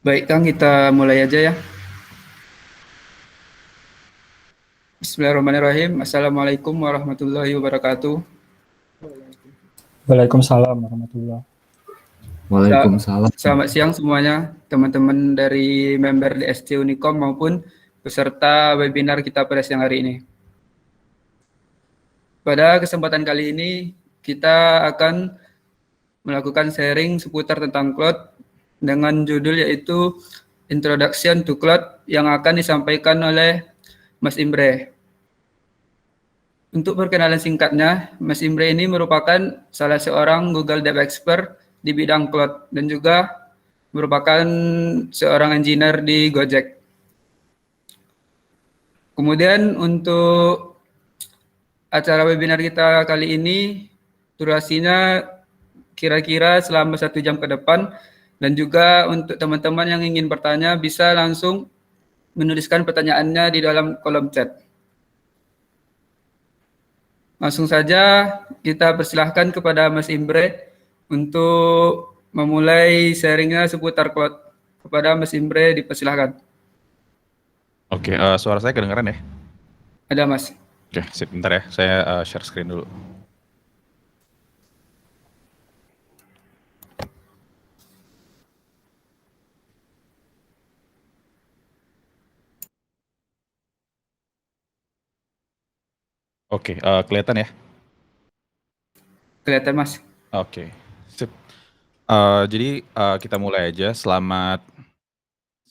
Baik Kang, kita mulai aja ya. Bismillahirrahmanirrahim. Assalamualaikum warahmatullahi wabarakatuh. Waalaikumsalam warahmatullah. Waalaikumsalam. Selamat siang semuanya, teman-teman dari member DSC Unicom maupun peserta webinar kita pada siang hari ini. Pada kesempatan kali ini, kita akan melakukan sharing seputar tentang cloud dengan judul yaitu Introduction to Cloud yang akan disampaikan oleh Mas Imre. Untuk perkenalan singkatnya, Mas Imre ini merupakan salah seorang Google Dev Expert di bidang cloud dan juga merupakan seorang engineer di Gojek. Kemudian untuk acara webinar kita kali ini, durasinya kira-kira selama 1 jam ke depan, dan juga untuk teman-teman yang ingin bertanya bisa langsung menuliskan pertanyaannya di dalam kolom chat. Langsung saja kita persilahkan kepada Mas Imre untuk memulai sharingnya seputar cloud. Kepada Mas Imre dipersilahkan. Oke, suara saya kedengaran ya? Ada Mas. Oke, sip, bentar ya, saya share screen dulu. Oke, kelihatan ya? Kelihatan Mas. Oke, sip. Jadi kita mulai aja. Selamat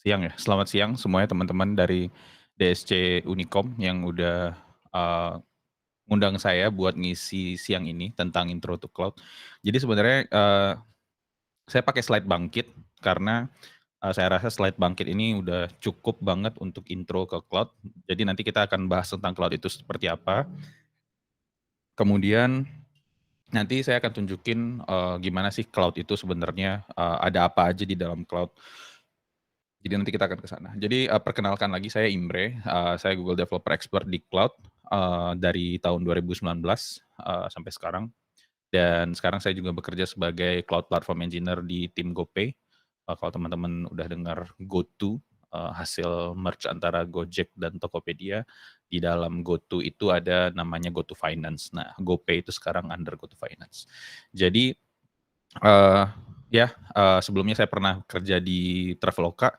siang ya, selamat siang semuanya teman-teman dari DSC Unicom yang udah ngundang saya buat ngisi siang ini tentang Intro to Cloud. Jadi sebenarnya saya pakai slide bangkit karena saya rasa slide bangkit ini udah cukup banget untuk intro ke cloud. Jadi nanti kita akan bahas tentang cloud itu seperti apa. Kemudian nanti saya akan tunjukin gimana sih cloud itu sebenarnya, ada apa aja di dalam cloud. Jadi nanti kita akan ke sana. Jadi perkenalkan lagi, saya Imre, saya Google Developer Expert di cloud dari tahun 2019 sampai sekarang. Dan sekarang saya juga bekerja sebagai cloud platform engineer di tim GoPay. Kalau teman-teman udah dengar GoTo, hasil merge antara Gojek dan Tokopedia, di dalam GoTo itu ada namanya GoTo Finance. Nah, GoPay itu sekarang under GoTo Finance. Jadi sebelumnya saya pernah kerja di Traveloka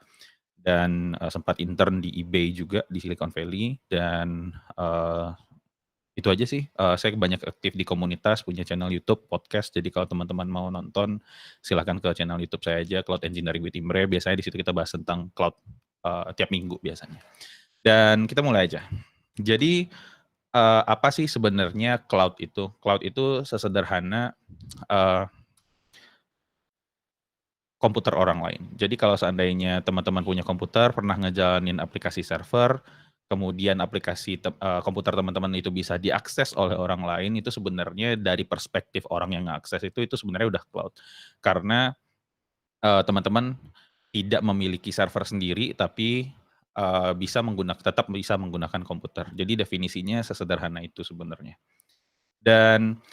dan sempat intern di eBay juga di Silicon Valley, dan itu aja sih. Saya banyak aktif di komunitas, punya channel YouTube, podcast. Jadi kalau teman-teman mau nonton, silahkan ke channel YouTube saya aja, Cloud Engineering with Imre. Biasanya di situ kita bahas tentang cloud tiap minggu biasanya. Dan kita mulai aja. Jadi apa sih sebenarnya cloud itu? Cloud itu sesederhana komputer orang lain. Jadi kalau seandainya teman-teman punya komputer, pernah ngejalanin aplikasi server, kemudian aplikasi komputer teman-teman itu bisa diakses oleh orang lain, itu sebenarnya dari perspektif orang yang ngakses itu sebenarnya udah cloud. Karena teman-teman tidak memiliki server sendiri, tapi tetap bisa menggunakan komputer. Jadi definisinya sesederhana itu sebenarnya. Dan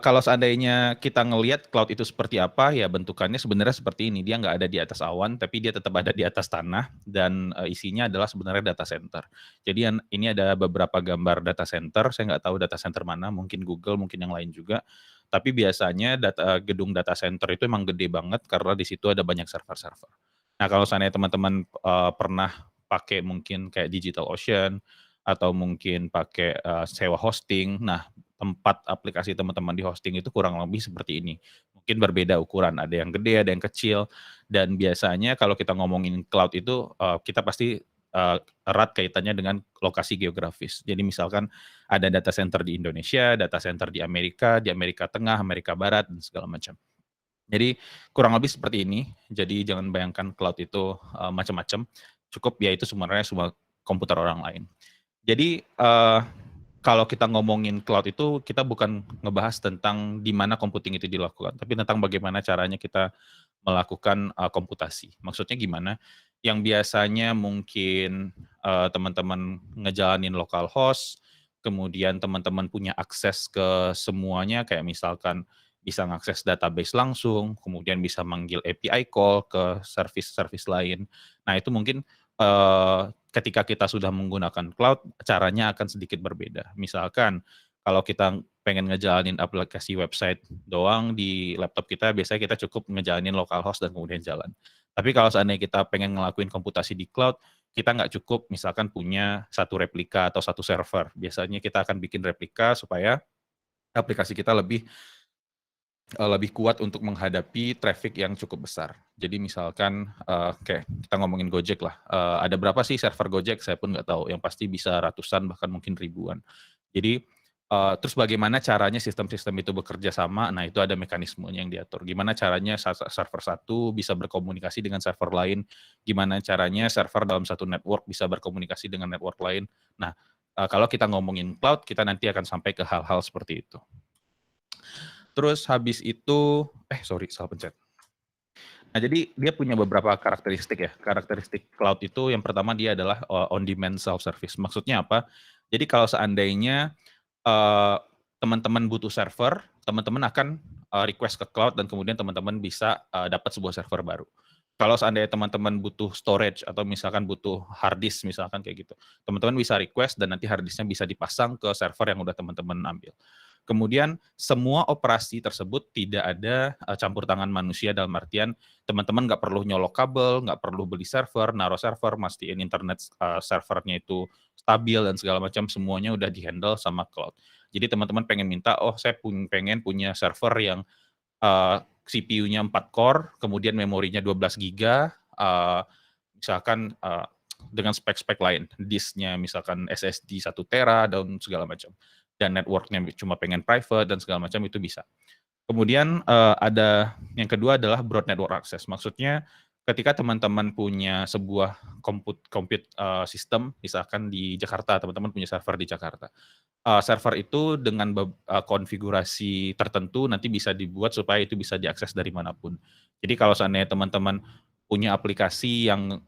kalau seandainya kita ngelihat cloud itu seperti apa, ya bentukannya sebenarnya seperti ini. Dia nggak ada di atas awan, tapi dia tetap ada di atas tanah, dan isinya adalah sebenarnya data center. Jadi ini ada beberapa gambar data center, saya nggak tahu data center mana, mungkin Google, mungkin yang lain juga. Tapi biasanya gedung data center itu emang gede banget karena di situ ada banyak server-server. Nah, kalau seandainya teman-teman pernah pakai mungkin kayak DigitalOcean, atau mungkin pakai sewa hosting, nah tempat aplikasi teman-teman di hosting itu kurang lebih seperti ini. Mungkin berbeda ukuran, ada yang gede, ada yang kecil, dan biasanya kalau kita ngomongin cloud itu, kita pasti erat kaitannya dengan lokasi geografis. Jadi misalkan ada data center di Indonesia, data center di Amerika Tengah, Amerika Barat, dan segala macam. Jadi kurang lebih seperti ini. Jadi jangan bayangkan cloud itu macam-macam. Cukup ya itu sebenarnya semua komputer orang lain. Jadi kalau kita ngomongin cloud itu, kita bukan ngebahas tentang di mana computing itu dilakukan, tapi tentang bagaimana caranya kita melakukan komputasi. Maksudnya gimana? Yang biasanya mungkin teman-teman ngejalanin localhost, kemudian teman-teman punya akses ke semuanya, kayak misalkan bisa mengakses database langsung, kemudian bisa manggil API call ke service-service lain. Nah, itu mungkin ketika kita sudah menggunakan cloud, caranya akan sedikit berbeda. Misalkan kalau kita pengen ngejalanin aplikasi website doang di laptop kita, biasanya kita cukup ngejalanin localhost dan kemudian jalan. Tapi kalau seandainya kita pengen ngelakuin komputasi di cloud, kita nggak cukup misalkan punya satu replika atau satu server. Biasanya kita akan bikin replika supaya aplikasi kita lebih kuat untuk menghadapi traffic yang cukup besar. Jadi misalkan, kayak kita ngomongin Gojek lah, ada berapa sih server Gojek? Saya pun nggak tahu, yang pasti bisa ratusan bahkan mungkin ribuan. Jadi, terus bagaimana caranya sistem-sistem itu bekerja sama? Nah, itu ada mekanismenya yang diatur. Gimana caranya server satu bisa berkomunikasi dengan server lain? Gimana caranya server dalam satu network bisa berkomunikasi dengan network lain? Nah, kalau kita ngomongin cloud, kita nanti akan sampai ke hal-hal seperti itu. Terus habis itu, salah pencet. Nah, jadi dia punya beberapa karakteristik ya. Karakteristik cloud itu yang pertama dia adalah on-demand self-service. Maksudnya apa? Jadi kalau seandainya teman-teman butuh server, teman-teman akan request ke cloud dan kemudian teman-teman bisa dapat sebuah server baru. Kalau seandainya teman-teman butuh storage atau misalkan butuh hard disk misalkan kayak gitu, teman-teman bisa request dan nanti hard disknya bisa dipasang ke server yang udah teman-teman ambil. Kemudian semua operasi tersebut tidak ada campur tangan manusia dalam artian teman-teman nggak perlu nyolok kabel, nggak perlu beli server, naruh server, mastiin internet servernya itu stabil dan segala macam, semuanya udah di-handle sama cloud. Jadi teman-teman pengen minta, saya pengen punya server yang CPU-nya 4 core, kemudian memorinya 12 GB, misalkan dengan spek-spek lain, disknya misalkan SSD 1 tera dan segala macam. Dan networknya cuma pengen private dan segala macam, itu bisa. Kemudian ada yang kedua adalah broad network access. Maksudnya ketika teman-teman punya sebuah compute system, misalkan di Jakarta, teman-teman punya server di Jakarta. Server itu dengan konfigurasi tertentu nanti bisa dibuat supaya itu bisa diakses dari manapun. Jadi kalau seandainya teman-teman punya aplikasi yang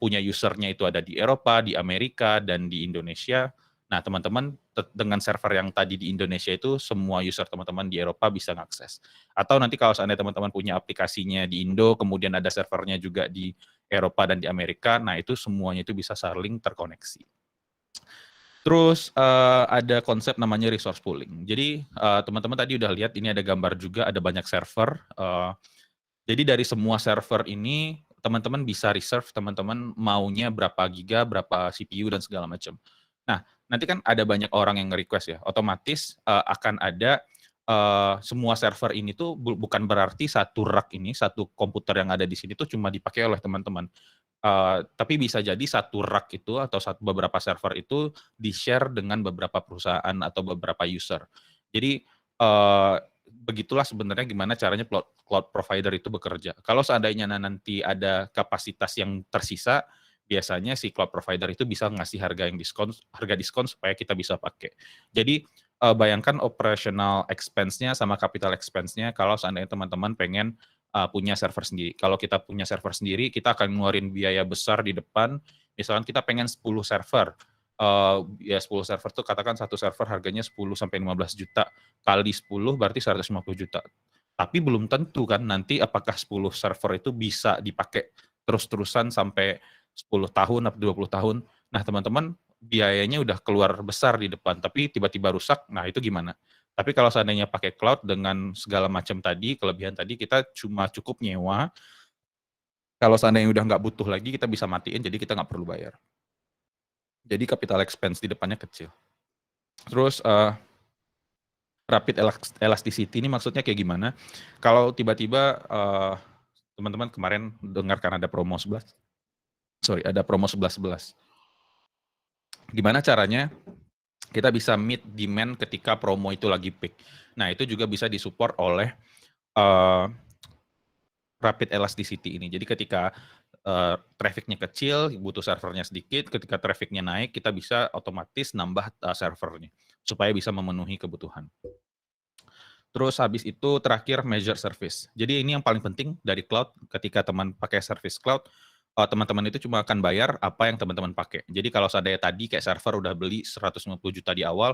punya usernya itu ada di Eropa, di Amerika, dan di Indonesia, nah teman-teman dengan server yang tadi di Indonesia itu semua user teman-teman di Eropa bisa mengakses. Atau nanti kalau seandainya teman-teman punya aplikasinya di Indo, kemudian ada servernya juga di Eropa dan di Amerika, nah itu semuanya itu bisa saling terkoneksi. Terus ada konsep namanya resource pooling. Jadi teman-teman tadi udah lihat ini ada gambar juga, ada banyak server. Jadi dari semua server ini teman-teman bisa reserve teman-teman maunya berapa giga, berapa CPU dan segala macam. Nah, nanti kan ada banyak orang yang nge-request ya, otomatis akan ada semua server ini tuh bukan berarti satu rack ini, satu komputer yang ada di sini tuh cuma dipakai oleh teman-teman. Tapi bisa jadi satu rack itu atau beberapa server itu di-share dengan beberapa perusahaan atau beberapa user. Jadi begitulah sebenarnya gimana caranya cloud provider itu bekerja. Kalau seandainya nanti ada kapasitas yang tersisa, biasanya si cloud provider itu bisa ngasih harga diskon supaya kita bisa pakai. Jadi bayangkan operational expense-nya sama capital expense-nya kalau seandainya teman-teman pengen punya server sendiri. Kalau kita punya server sendiri, kita akan ngeluarin biaya besar di depan. Misalkan kita pengen 10 server. Ya 10 server tuh katakan satu server harganya 10 sampai 15 juta. Kali 10 berarti 150 juta. Tapi belum tentu kan nanti apakah 10 server itu bisa dipakai terus-terusan sampai 10 tahun atau 20 tahun. Nah, teman-teman biayanya udah keluar besar di depan, tapi tiba-tiba rusak, nah itu gimana? Tapi kalau seandainya pakai cloud dengan segala macam tadi, kelebihan tadi, kita cuma cukup nyewa. Kalau seandainya udah nggak butuh lagi, kita bisa matiin, jadi kita nggak perlu bayar. Jadi capital expense di depannya kecil. Terus rapid elasticity ini maksudnya kayak gimana? Kalau tiba-tiba teman-teman kemarin dengarkan ada promo 11. Ada promo 11-11. Gimana caranya kita bisa meet demand ketika promo itu lagi peak. Nah, itu juga bisa disupport oleh rapid elasticity ini. Jadi ketika trafficnya kecil, butuh servernya sedikit, ketika trafficnya naik, kita bisa otomatis nambah servernya, supaya bisa memenuhi kebutuhan. Terus habis itu terakhir measure service. Jadi ini yang paling penting dari cloud, ketika teman pakai service cloud, teman-teman itu cuma akan bayar apa yang teman-teman pakai. Jadi kalau seandainya tadi kayak server udah beli 150 juta di awal,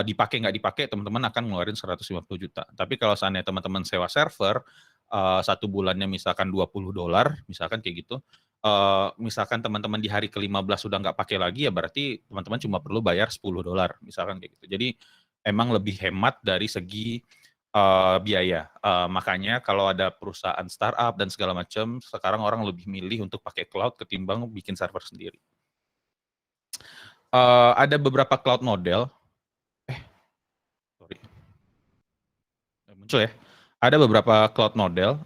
dipakai nggak dipakai teman-teman akan ngeluarin 150 juta. Tapi kalau seandainya teman-teman sewa server, 1 bulannya misalkan $20, misalkan kayak gitu, misalkan teman-teman di hari ke-15 sudah nggak pakai lagi, ya berarti teman-teman cuma perlu bayar $10, misalkan kayak gitu. Jadi emang lebih hemat dari segi biaya. Makanya kalau ada perusahaan startup dan segala macam, sekarang orang lebih milih untuk pakai cloud ketimbang bikin server sendiri. Ada beberapa cloud model, sorry, muncul ya. Ada beberapa cloud model,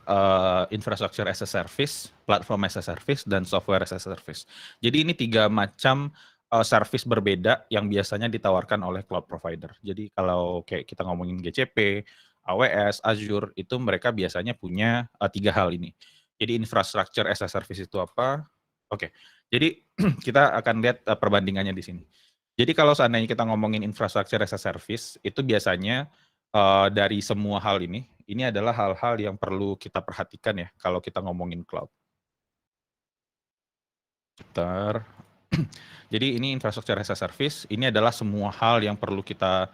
infrastructure as a service, platform as a service, dan software as a service. Jadi ini 3 macam service berbeda yang biasanya ditawarkan oleh cloud provider. Jadi kalau kayak kita ngomongin GCP, AWS, Azure, itu mereka biasanya punya 3 hal ini. Jadi infrastructure as a service itu apa? Oke, jadi kita akan lihat perbandingannya di sini. Jadi kalau seandainya kita ngomongin infrastructure as a service, itu biasanya dari semua hal ini adalah hal-hal yang perlu kita perhatikan ya kalau kita ngomongin cloud. Bentar. Jadi ini infrastructure as a service, ini adalah semua hal yang perlu kita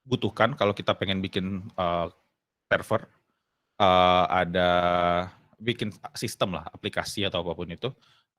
butuhkan kalau kita pengen bikin server, ada bikin sistem lah, aplikasi atau apapun itu,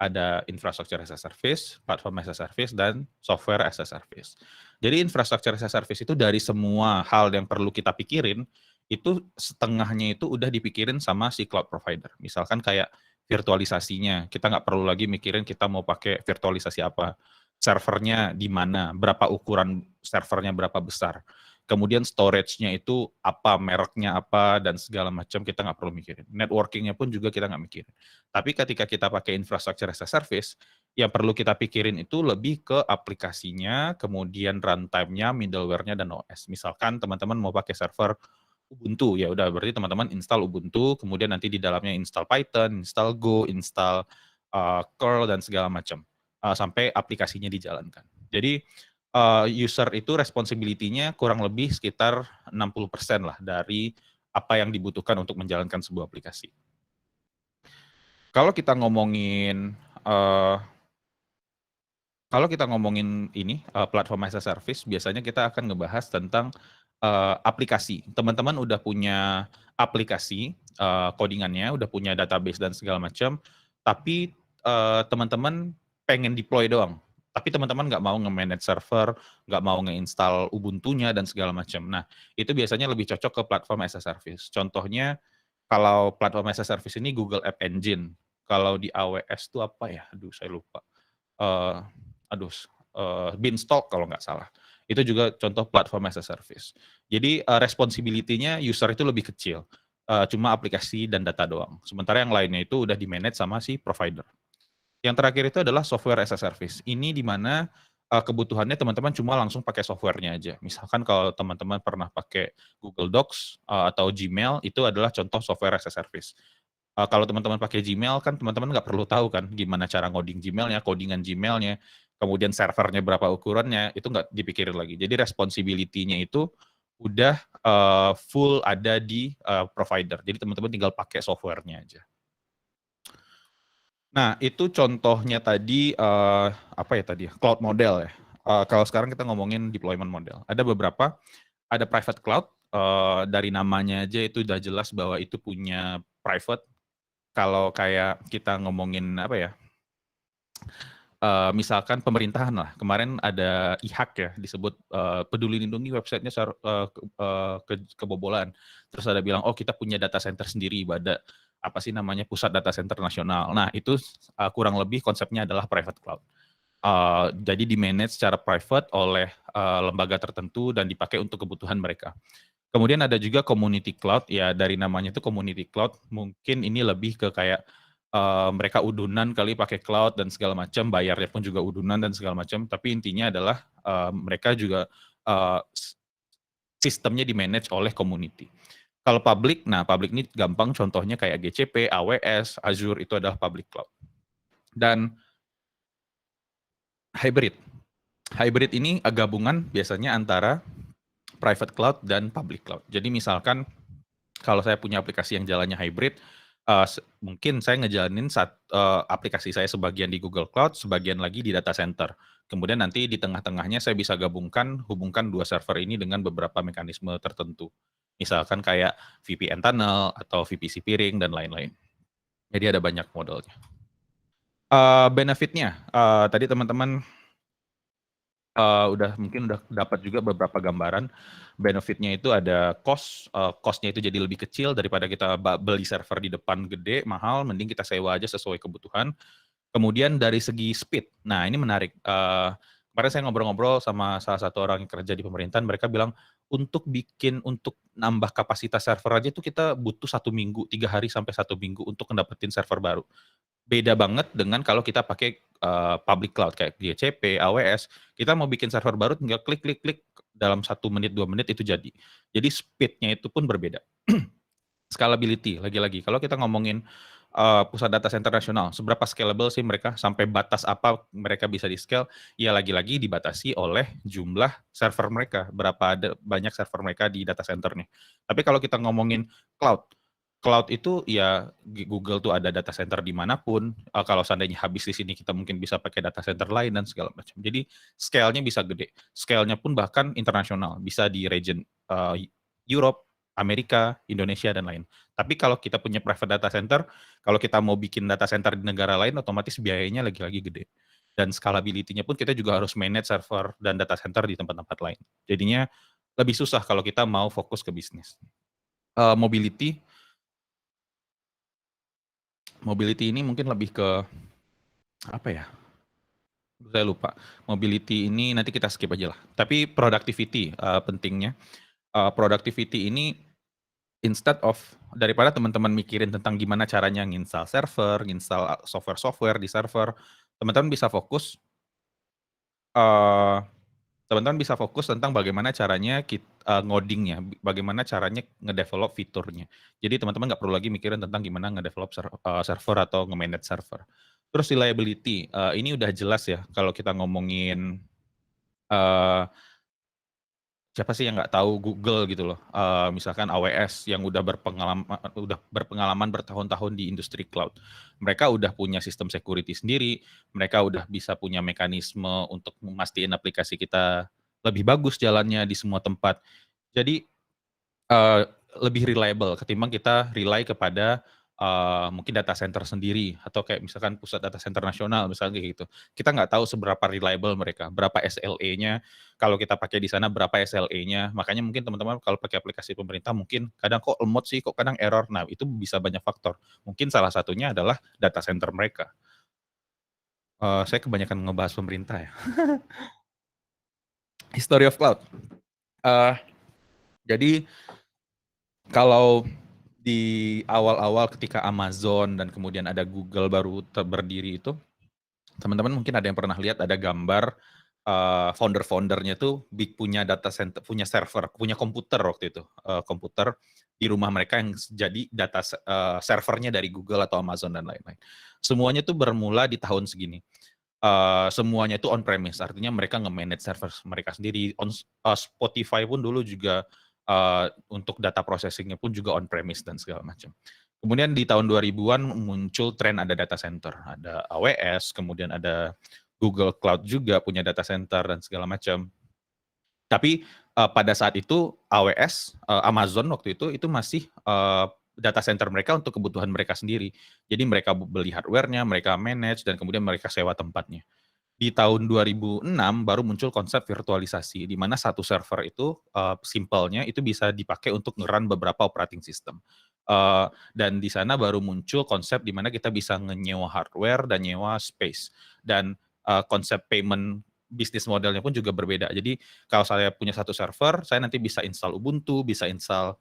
ada infrastructure as a service, platform as a service, dan software as a service. Jadi infrastructure as a service itu dari semua hal yang perlu kita pikirin, itu setengahnya itu udah dipikirin sama si cloud provider. Misalkan kayak virtualisasinya, kita nggak perlu lagi mikirin kita mau pakai virtualisasi apa, servernya di mana, berapa ukuran servernya berapa besar. Kemudian storage-nya itu apa, mereknya apa, dan segala macam kita nggak perlu mikirin. Networking-nya pun juga kita nggak mikirin. Tapi ketika kita pakai infrastructure as a service, yang perlu kita pikirin itu lebih ke aplikasinya, kemudian runtime-nya, middleware-nya, dan OS. Misalkan teman-teman mau pakai server Ubuntu, ya udah berarti teman-teman install Ubuntu, kemudian nanti di dalamnya install Python, install Go, install curl, dan segala macam, sampai aplikasinya dijalankan. Jadi user itu responsibility-nya kurang lebih sekitar 60% lah dari apa yang dibutuhkan untuk menjalankan sebuah aplikasi. Kalau kita ngomongin ini platform as a service, biasanya kita akan ngebahas tentang aplikasi. Teman-teman udah punya aplikasi, codingannya, udah punya database dan segala macam, tapi teman-teman pengen deploy doang. Tapi teman-teman nggak mau nge-manage server, nggak mau nge-install Ubuntu-nya dan segala macam. Nah, itu biasanya lebih cocok ke platform as a service. Contohnya, kalau platform as a service ini Google App Engine. Kalau di AWS itu apa ya? Aduh, saya lupa. Beanstalk kalau nggak salah. Itu juga contoh platform as a service. Jadi responsibility-nya user itu lebih kecil. Cuma aplikasi dan data doang. Sementara yang lainnya itu udah di-manage sama si provider. Yang terakhir itu adalah software as a service. Ini di mana kebutuhannya teman-teman cuma langsung pakai softwarenya aja. Misalkan kalau teman-teman pernah pakai Google Docs atau Gmail, itu adalah contoh software as a service. Kalau teman-teman pakai Gmail kan teman-teman nggak perlu tahu kan gimana cara ngoding Gmail-nya, codingan Gmail-nya, kemudian servernya berapa ukurannya, itu nggak dipikirin lagi. Jadi responsibility-nya itu udah full ada di provider. Jadi teman-teman tinggal pakai softwarenya aja. Nah, itu contohnya tadi, apa ya tadi, cloud model ya. Kalau sekarang kita ngomongin deployment model. Ada beberapa, ada private cloud, dari namanya aja itu udah jelas bahwa itu punya private. Kalau kayak kita ngomongin apa ya, misalkan pemerintahan lah, kemarin ada IHAK ya, disebut Peduli Lindungi websitenya kebobolan. Terus ada bilang, oh kita punya data center sendiri, ada apa sih namanya pusat data center nasional. Nah itu kurang lebih konsepnya adalah private cloud. Jadi di-manage secara private oleh lembaga tertentu dan dipakai untuk kebutuhan mereka. Kemudian ada juga community cloud, ya dari namanya itu community cloud, mungkin ini lebih ke kayak mereka udunan kali pakai cloud dan segala macam, bayarnya pun juga udunan dan segala macam, tapi intinya adalah mereka juga sistemnya di-manage oleh community. Kalau public, nah public ini gampang contohnya kayak GCP, AWS, Azure itu adalah public cloud. Dan hybrid. Hybrid ini gabungan biasanya antara private cloud dan public cloud. Jadi misalkan kalau saya punya aplikasi yang jalannya hybrid, mungkin saya ngejalanin aplikasi saya sebagian di Google Cloud, sebagian lagi di data center. Kemudian nanti di tengah-tengahnya saya bisa hubungkan dua server ini dengan beberapa mekanisme tertentu. Misalkan kayak VPN tunnel atau VPC peering dan lain-lain. Jadi ada banyak modelnya. Benefitnya, tadi teman-teman mungkin udah dapat juga beberapa gambaran. Benefitnya itu ada cost-nya itu jadi lebih kecil daripada kita beli server di depan gede, mahal, mending kita sewa aja sesuai kebutuhan. Kemudian dari segi speed, nah ini menarik. Kemarin saya ngobrol-ngobrol sama salah satu orang yang kerja di pemerintahan, mereka bilang untuk nambah kapasitas server aja itu kita butuh 1 minggu, 3 hari sampai 1 minggu untuk ngedapetin server baru. Beda banget dengan kalau kita pakai public cloud kayak GCP, AWS, kita mau bikin server baru tinggal klik dalam 1 menit, 2 menit itu jadi. Jadi speed-nya itu pun berbeda. Scalability, lagi-lagi kalau kita ngomongin pusat data center nasional, seberapa scalable sih mereka, sampai batas apa mereka bisa di-scale, ya lagi-lagi dibatasi oleh jumlah server mereka, banyak server mereka di data centernya. Tapi kalau kita ngomongin cloud itu ya Google tuh ada data center dimanapun, kalau seandainya habis di sini kita mungkin bisa pakai data center lain dan segala macam. Jadi scale-nya bisa gede, scale-nya pun bahkan internasional, bisa di region Europe, Amerika, Indonesia, dan lain. Tapi kalau kita punya private data center, kalau kita mau bikin data center di negara lain, otomatis biayanya lagi-lagi gede. Dan scalability-nya pun kita juga harus manage server dan data center di tempat-tempat lain. Jadinya lebih susah kalau kita mau fokus ke bisnis. Mobility ini mungkin lebih ke apa ya? Saya lupa. Mobility ini nanti kita skip aja lah. Tapi productivity pentingnya. Productivity ini instead of daripada teman-teman mikirin tentang gimana caranya nginstal server, nginstal software di server, teman-teman bisa fokus tentang bagaimana caranya ngodingnya, bagaimana caranya ngedevelop fiturnya. Jadi teman-teman nggak perlu lagi mikirin tentang gimana ngedevelop server atau nge-manage server. Terus reliability, ini udah jelas ya kalau kita ngomongin siapa sih yang nggak tahu Google gitu loh, misalkan AWS yang udah berpengalaman bertahun-tahun di industri cloud. Mereka udah punya sistem security sendiri, mereka udah bisa punya mekanisme untuk memastikan aplikasi kita lebih bagus jalannya di semua tempat. Jadi lebih reliable ketimbang kita rely kepada mungkin data center sendiri atau kayak misalkan pusat data center nasional misalnya kayak gitu. Kita nggak tahu seberapa reliable mereka, berapa SLA-nya, kalau kita pakai di sana berapa SLA-nya. Makanya mungkin teman-teman kalau pakai aplikasi pemerintah mungkin kadang kok lemot sih, kok kadang error. Nah, itu bisa banyak faktor. Mungkin salah satunya adalah data center mereka. Saya kebanyakan ngebahas pemerintah ya. History of cloud. Jadi kalau di awal-awal ketika Amazon dan kemudian ada Google baru berdiri itu, teman-teman mungkin ada yang pernah lihat ada gambar founder-foundernya tuh punya data center, punya server, punya komputer waktu itu, komputer di rumah mereka yang jadi data servernya dari Google atau Amazon dan lain-lain. Semuanya tuh bermula di tahun segini. Semuanya itu on premise, artinya mereka nge-manage server mereka sendiri. Spotify pun dulu juga untuk data processing-nya pun juga on premise dan segala macam. Kemudian di tahun 2000-an muncul tren ada data center, ada AWS, kemudian ada Google Cloud juga punya data center dan segala macam. Tapi pada saat itu AWS, Amazon waktu itu masih data center mereka untuk kebutuhan mereka sendiri. Jadi mereka beli hardware-nya, mereka manage, dan kemudian mereka sewa tempatnya. Di tahun 2006 baru muncul konsep virtualisasi, di mana satu server itu simpelnya itu bisa dipakai untuk nge-run beberapa operating system. Dan di sana baru muncul konsep di mana kita bisa nyewa hardware dan nyewa space. Dan konsep payment bisnis modelnya pun juga berbeda. Jadi kalau saya punya satu server, saya nanti bisa install Ubuntu, bisa install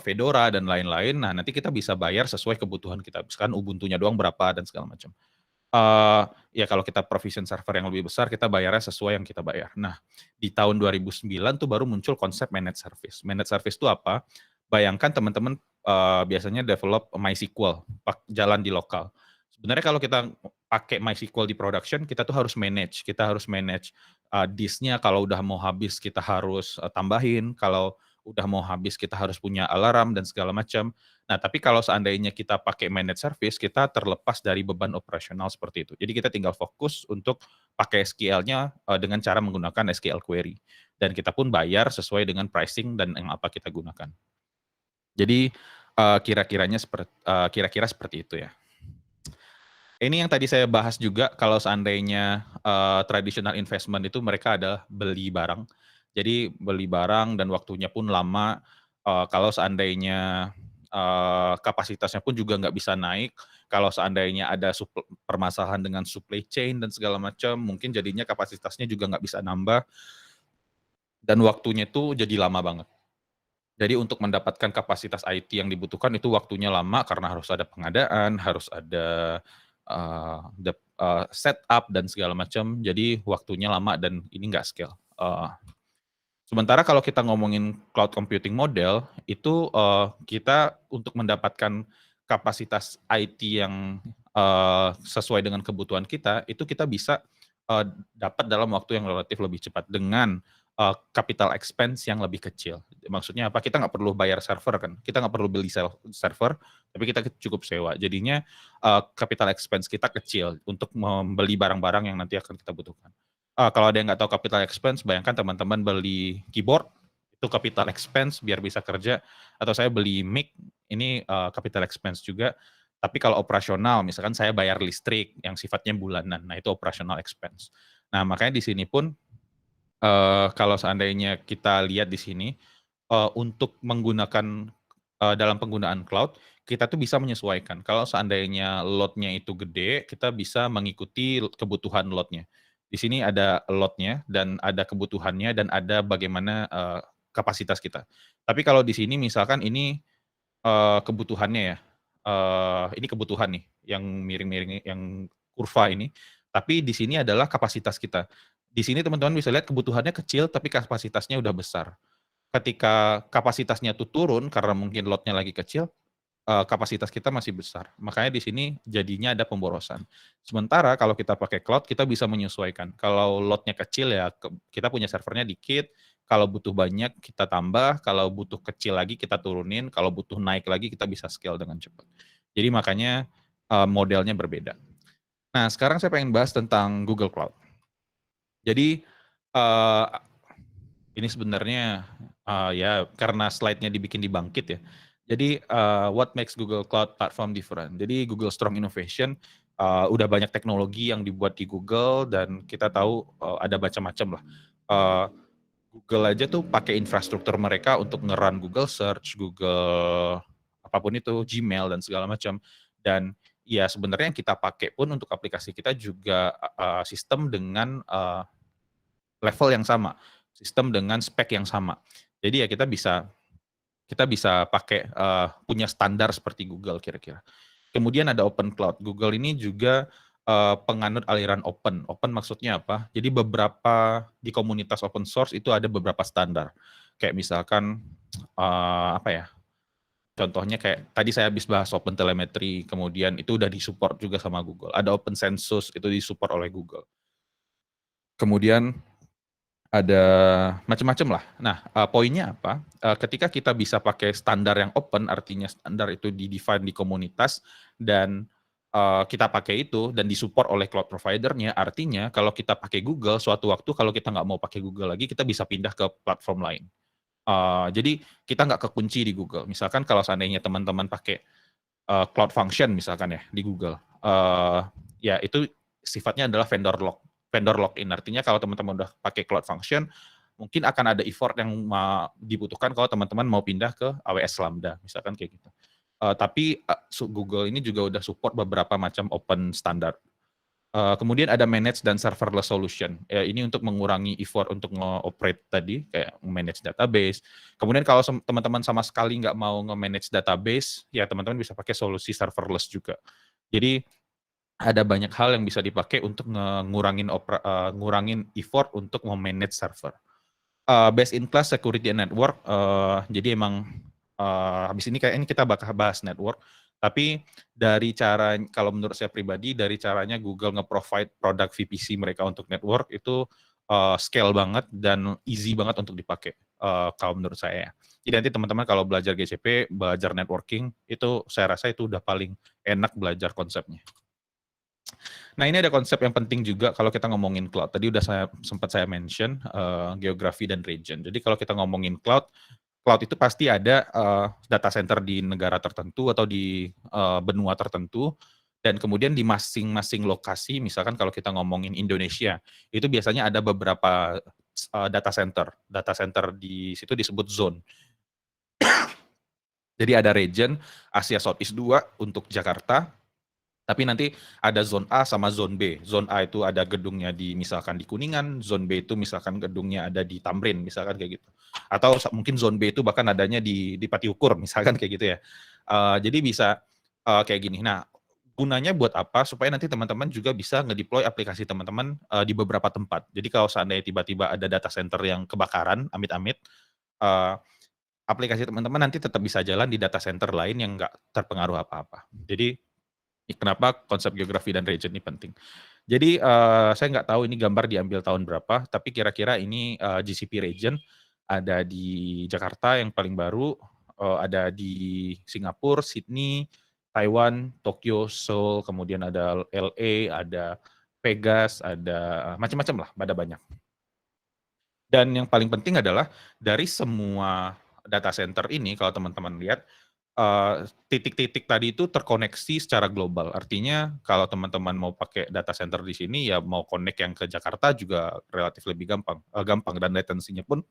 Fedora dan lain-lain. Nah, nanti kita bisa bayar sesuai kebutuhan kita. Misalkan Ubuntunya doang berapa dan segala macam. Ya kalau kita provision server yang lebih besar, kita bayarnya sesuai yang kita bayar. Nah, di tahun 2009 tuh baru muncul konsep managed service. Managed service itu apa? Bayangkan teman-teman biasanya develop MySQL, jalan di lokal. Sebenarnya kalau kita pakai MySQL di production, kita tuh harus manage. Kita harus manage disknya, kalau udah mau habis kita harus tambahin, kalau udah mau habis kita harus punya alarm dan segala macam. Nah, tapi kalau seandainya kita pakai managed service, kita terlepas dari beban operasional seperti itu. Jadi kita tinggal fokus untuk pakai SQL-nya dengan cara menggunakan SQL query. Dan kita pun bayar sesuai dengan pricing dan yang apa kita gunakan. Jadi kira-kira seperti itu ya. Ini yang tadi saya bahas juga, kalau seandainya traditional investment itu mereka adalah beli barang. Jadi beli barang dan waktunya pun lama. Kalau seandainya kapasitasnya pun juga nggak bisa naik. Kalau seandainya ada permasalahan dengan supply chain dan segala macam, mungkin jadinya kapasitasnya juga nggak bisa nambah. Dan waktunya itu jadi lama banget. Jadi untuk mendapatkan kapasitas IT yang dibutuhkan itu waktunya lama karena harus ada pengadaan, harus ada setup dan segala macam. Jadi waktunya lama dan ini nggak scale. Sementara kalau kita ngomongin cloud computing model, itu kita untuk mendapatkan kapasitas IT yang sesuai dengan kebutuhan kita, itu kita bisa dapat dalam waktu yang relatif lebih cepat dengan capital expense yang lebih kecil. Maksudnya apa? Kita nggak perlu bayar server kan, kita nggak perlu beli server, tapi kita cukup sewa. Jadinya capital expense kita kecil untuk membeli barang-barang yang nanti akan kita butuhkan. Kalau ada yang nggak tahu capital expense, bayangkan teman-teman beli keyboard, itu capital expense biar bisa kerja, atau saya beli mic, ini capital expense juga. Tapi kalau operasional, misalkan saya bayar listrik yang sifatnya bulanan, nah itu operational expense. Nah makanya di sini pun, kalau seandainya kita lihat di sini, untuk menggunakan dalam penggunaan cloud, kita tuh bisa menyesuaikan. Kalau seandainya load-nya itu gede, kita bisa mengikuti kebutuhan load-nya. Di sini ada load-nya dan ada kebutuhannya dan ada bagaimana kapasitas kita. Tapi kalau di sini misalkan ini kebutuhannya ya, ini kebutuhan nih yang miring-miring yang kurva ini, tapi di sini adalah kapasitas kita. Di sini teman-teman bisa lihat kebutuhannya kecil tapi kapasitasnya udah besar. Ketika kapasitasnya tuh turun karena mungkin load-nya lagi kecil, kapasitas kita masih besar. Makanya di sini jadinya ada pemborosan. Sementara kalau kita pakai cloud, kita bisa menyesuaikan. Kalau load-nya kecil ya kita punya servernya dikit, kalau butuh banyak kita tambah, kalau butuh kecil lagi kita turunin, kalau butuh naik lagi kita bisa scale dengan cepat. Jadi makanya modelnya berbeda. Nah, sekarang saya pengen bahas tentang Google Cloud. Jadi ini sebenarnya ya karena slide-nya dibikin di Bangkit ya. Jadi what makes Google Cloud Platform different? Jadi Google Strong Innovation, udah banyak teknologi yang dibuat di Google dan kita tahu ada macam-macam lah. Google aja tuh pakai infrastruktur mereka untuk nge-run Google Search, Google apapun itu, Gmail dan segala macam. Dan ya sebenarnya yang kita pakai pun untuk aplikasi kita juga sistem dengan level yang sama, sistem dengan spek yang sama. Jadi ya kita bisa pakai punya standar seperti Google kira-kira. Kemudian ada Open Cloud. Google ini juga penganut aliran open. Open maksudnya apa? Jadi beberapa di komunitas open source itu ada beberapa standar. Kayak misalkan apa ya? Contohnya kayak tadi saya habis bahas Open Telemetry, kemudian itu udah disupport juga sama Google. Ada Open Census, itu disupport oleh Google. Kemudian ada macam-macam lah. Nah, poinnya apa? Ketika kita bisa pakai standar yang open, artinya standar itu di-define di komunitas, dan kita pakai itu, dan disupport oleh cloud provider-nya, artinya kalau kita pakai Google, suatu waktu kalau kita nggak mau pakai Google lagi, kita bisa pindah ke platform lain. Jadi kita nggak kekunci di Google. Misalkan kalau seandainya teman-teman pakai Cloud Function misalkan ya di Google, ya itu sifatnya adalah vendor lock-in. Artinya kalau teman-teman udah pakai Cloud Function, mungkin akan ada effort yang dibutuhkan kalau teman-teman mau pindah ke AWS Lambda, misalkan kayak gitu. Tapi Google ini juga udah support beberapa macam open standard. Kemudian ada manage dan serverless solution. Ini untuk mengurangi effort untuk nge-operate tadi, kayak manage database. Kemudian kalau teman-teman sama sekali nggak mau nge-manage database, ya teman-teman bisa pakai solusi serverless juga. Jadi ada banyak hal yang bisa dipakai untuk ngurangin effort untuk memanage server. Best in class security and network. Jadi emang habis ini kayaknya kita bakal bahas network. Tapi dari cara, kalau menurut saya pribadi, dari caranya Google nge-provide produk VPC mereka untuk network itu scale banget dan easy banget untuk dipakai. kalau menurut saya. Jadi nanti teman-teman kalau belajar GCP, belajar networking, itu saya rasa itu udah paling enak belajar konsepnya. Nah, ini ada konsep yang penting juga kalau kita ngomongin cloud. Tadi udah sempat saya mention geografi dan region. Jadi kalau kita ngomongin cloud itu pasti ada data center di negara tertentu atau di benua tertentu, dan kemudian di masing-masing lokasi, misalkan kalau kita ngomongin Indonesia, itu biasanya ada beberapa data center. Data center di situ disebut zone. Jadi ada region Asia Southeast 2 untuk Jakarta, tapi nanti ada zone A sama zone B. Zone A itu ada gedungnya misalkan di Kuningan, zone B itu misalkan gedungnya ada di Tamrin, misalkan kayak gitu. Atau mungkin zone B itu bahkan adanya di Patiukur, misalkan kayak gitu ya. Jadi bisa kayak gini. Nah, gunanya buat apa? Supaya nanti teman-teman juga bisa ngedeploy aplikasi teman-teman di beberapa tempat. Jadi kalau seandainya tiba-tiba ada data center yang kebakaran, amit-amit, aplikasi teman-teman nanti tetap bisa jalan di data center lain yang nggak terpengaruh apa-apa. Jadi kenapa konsep geografi dan region ini penting. Jadi saya nggak tahu ini gambar diambil tahun berapa, tapi kira-kira ini GCP region ada di Jakarta yang paling baru, ada di Singapura, Sydney, Taiwan, Tokyo, Seoul, kemudian ada LA, ada Vegas, ada macam-macam lah, ada banyak. Dan yang paling penting adalah dari semua data center ini, kalau teman-teman lihat, titik-titik tadi itu terkoneksi secara global. Artinya kalau teman-teman mau pakai data center di sini, ya mau connect yang ke Jakarta juga relatif lebih gampang, dan latensinya pun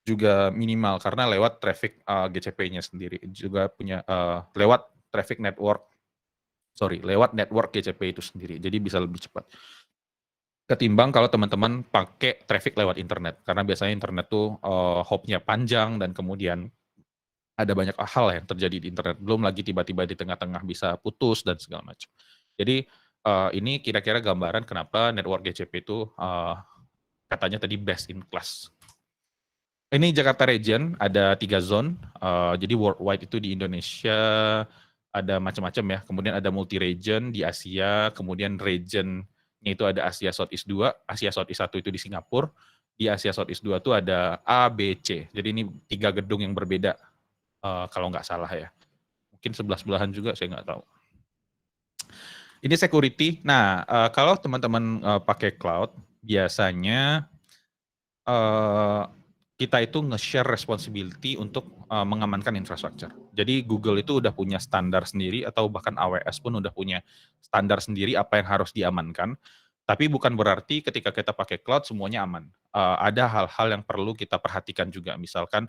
juga minimal karena lewat traffic GCP-nya sendiri, juga punya lewat network GCP itu sendiri, jadi bisa lebih cepat. Ketimbang kalau teman-teman pakai traffic lewat internet, karena biasanya internet tuh hop-nya panjang dan kemudian ada banyak hal yang terjadi di internet, belum lagi tiba-tiba di tengah-tengah bisa putus dan segala macam. Jadi ini kira-kira gambaran kenapa network GCP itu katanya tadi best in class. Ini Jakarta region, ada 3 zone, jadi worldwide itu di Indonesia ada macam-macam ya, kemudian ada multi-region di Asia, kemudian region itu ada Asia Southeast 2, Asia Southeast 1 itu di Singapura, di Asia Southeast 2 itu ada A, B, C. Jadi ini 3 gedung yang berbeda kalau nggak salah ya. Mungkin sebelah-sebelahan juga, saya nggak tahu. Ini security. Nah, kalau teman-teman pakai cloud, biasanya kita itu nge-share responsibility untuk mengamankan infrastruktur. Jadi Google itu udah punya standar sendiri, atau bahkan AWS pun udah punya standar sendiri apa yang harus diamankan. Tapi bukan berarti ketika kita pakai cloud semuanya aman. Ada hal-hal yang perlu kita perhatikan juga. Misalkan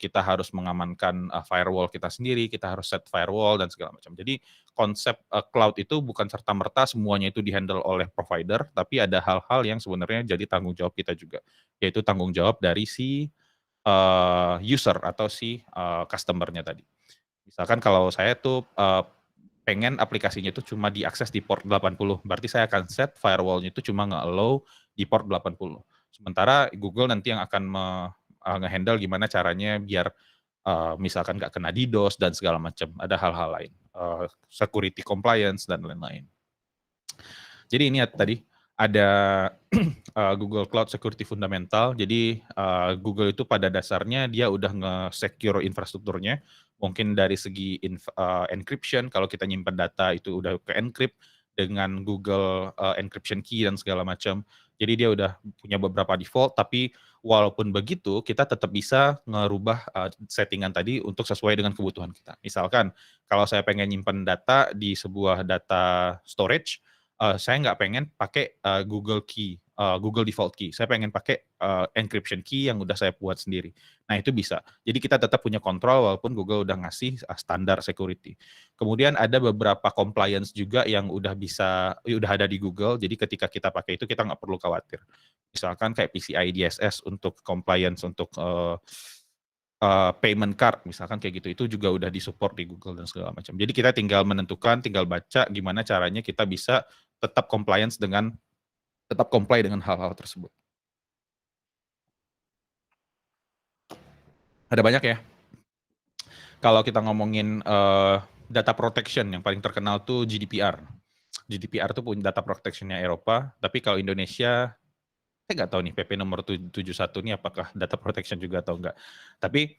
kita harus mengamankan firewall kita sendiri, kita harus set firewall dan segala macam. Jadi konsep cloud itu bukan serta-merta semuanya itu dihandle oleh provider, tapi ada hal-hal yang sebenarnya jadi tanggung jawab kita juga, yaitu tanggung jawab dari si user atau si customer-nya tadi. Misalkan kalau saya tuh pengen aplikasinya itu cuma diakses di port 80, berarti saya akan set firewall-nya itu cuma nge-allow di port 80. Sementara Google nanti yang akan nge-handle gimana caranya biar misalkan nggak kena DDoS dan segala macam. Ada hal-hal lain, security compliance dan lain-lain. Jadi ini tadi ada Google Cloud Security Fundamental. Jadi Google itu pada dasarnya dia udah nge-secure infrastrukturnya. Mungkin dari segi encryption, kalau kita nyimpan data itu udah ke-encrypt dengan Google encryption key dan segala macam. Jadi dia udah punya beberapa default, tapi walaupun begitu kita tetap bisa ngerubah settingan tadi untuk sesuai dengan kebutuhan kita. Misalkan kalau saya pengen nyimpan data di sebuah data storage, saya nggak pengen pakai Google key, Google default key. Saya pengen pakai encryption key yang udah saya buat sendiri. Nah, itu bisa. Jadi kita tetap punya kontrol walaupun Google udah ngasih standar security. Kemudian ada beberapa compliance juga yang udah ada di Google. Jadi ketika kita pakai itu kita nggak perlu khawatir. Misalkan kayak PCI DSS untuk compliance untuk payment card, misalkan kayak gitu, itu juga udah disupport di Google dan segala macam. Jadi kita tinggal menentukan, tinggal baca gimana caranya kita bisa tetap comply dengan hal-hal tersebut. Ada banyak ya. Kalau kita ngomongin data protection, yang paling terkenal tuh GDPR. GDPR tuh punya data protection-nya Eropa, tapi kalau Indonesia saya nggak tahu nih PP nomor 71 ini apakah data protection juga atau enggak. Tapi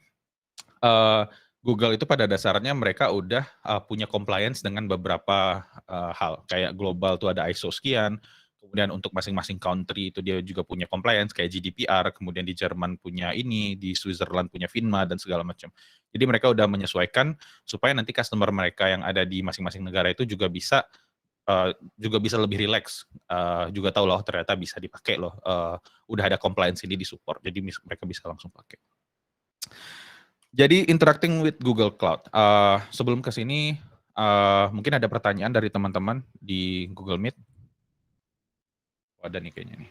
Google itu pada dasarnya mereka udah punya compliance dengan beberapa hal. Kayak global tuh ada ISO sekian, kemudian untuk masing-masing country itu dia juga punya compliance kayak GDPR, kemudian di Jerman punya ini, di Switzerland punya FINMA dan segala macam. Jadi mereka udah menyesuaikan supaya nanti customer mereka yang ada di masing-masing negara itu juga bisa lebih rileks, juga tahu loh ternyata bisa dipakai loh, udah ada compliance ini di support, jadi mereka bisa langsung pakai. Jadi interacting with Google Cloud. Sebelum ke sini, mungkin ada pertanyaan dari teman-teman di Google Meet. Oh, ada nih kayaknya nih.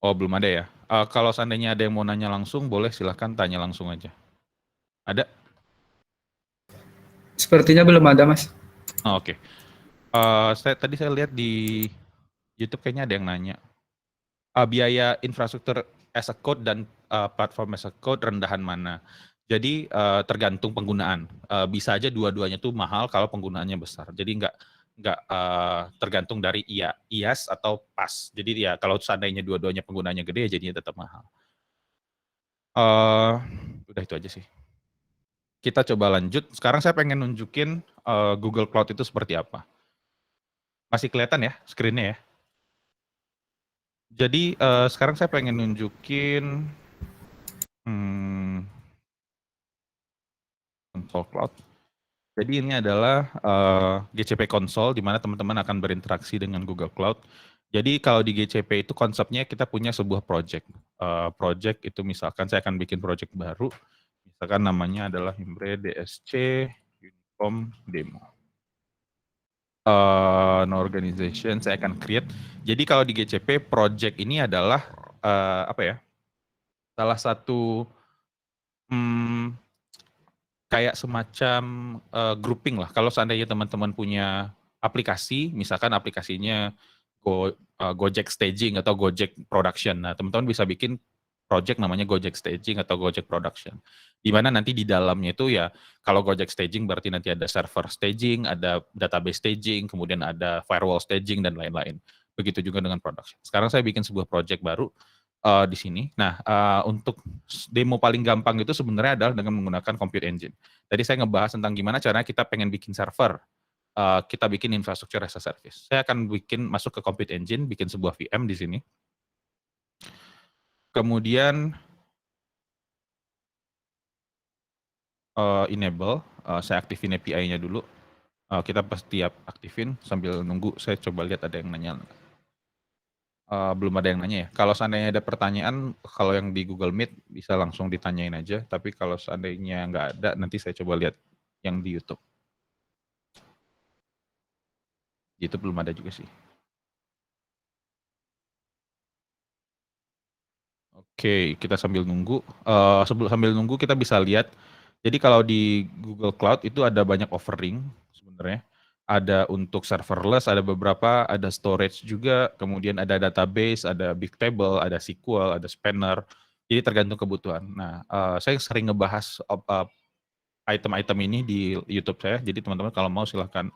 Oh, belum ada ya. Kalau seandainya ada yang mau nanya langsung, boleh silahkan tanya langsung aja. Ada? Sepertinya belum ada, Mas. Oh, oke. Tadi saya lihat di YouTube kayaknya ada yang nanya. Biaya infrastruktur as a code dan platform as a code rendahan mana? Jadi tergantung penggunaan. Bisa aja dua-duanya tuh mahal kalau penggunaannya besar. Jadi nggak tergantung dari IaaS atau PaaS. Jadi ya kalau seandainya dua-duanya penggunaannya gede ya jadinya tetap mahal. Udah itu aja sih. Kita coba lanjut. Sekarang saya pengen nunjukin Google Cloud itu seperti apa. Masih kelihatan ya screen-nya ya? Jadi sekarang saya pengen nunjukin Console Cloud. Jadi ini adalah GCP Console di mana teman-teman akan berinteraksi dengan Google Cloud. Jadi kalau di GCP itu konsepnya kita punya sebuah project. Project itu misalkan saya akan bikin project baru. Misalkan namanya adalah Himbre DSC Unicom Demo. No organization saya akan create. Jadi kalau di GCP project ini adalah apa ya? Salah satu kayak semacam grouping lah. Kalau seandainya teman-teman punya aplikasi, misalkan aplikasinya Gojek Staging atau Gojek Production. Nah, teman-teman bisa bikin project namanya Gojek Staging atau Gojek Production. Di mana nanti di dalamnya itu ya, kalau Gojek Staging berarti nanti ada server staging, ada database staging, kemudian ada firewall staging, dan lain-lain. Begitu juga dengan production. Sekarang saya bikin sebuah project baru di sini. Nah, untuk demo paling gampang itu sebenarnya adalah dengan menggunakan Compute Engine. Tadi saya ngebahas tentang gimana caranya kita pengen bikin server, kita bikin infrastruktur as a service. Saya akan masuk ke Compute Engine, bikin sebuah VM di sini. Kemudian enable, saya aktifin API-nya dulu. Kita pasti aktifin sambil nunggu, saya coba lihat ada yang nanya. Belum ada yang nanya ya. Kalau seandainya ada pertanyaan, kalau yang di Google Meet bisa langsung ditanyain aja. Tapi kalau seandainya nggak ada, nanti saya coba lihat yang di YouTube. YouTube belum ada juga sih. Oke, kita sambil nunggu. Sambil nunggu kita bisa lihat. Jadi kalau di Google Cloud itu ada banyak offering sebenarnya. Ada untuk serverless, ada beberapa, ada storage juga, kemudian ada database, ada Bigtable, ada SQL, ada Spanner. Jadi tergantung kebutuhan. Nah, saya sering ngebahas item-item ini di YouTube saya. Jadi teman-teman kalau mau silahkan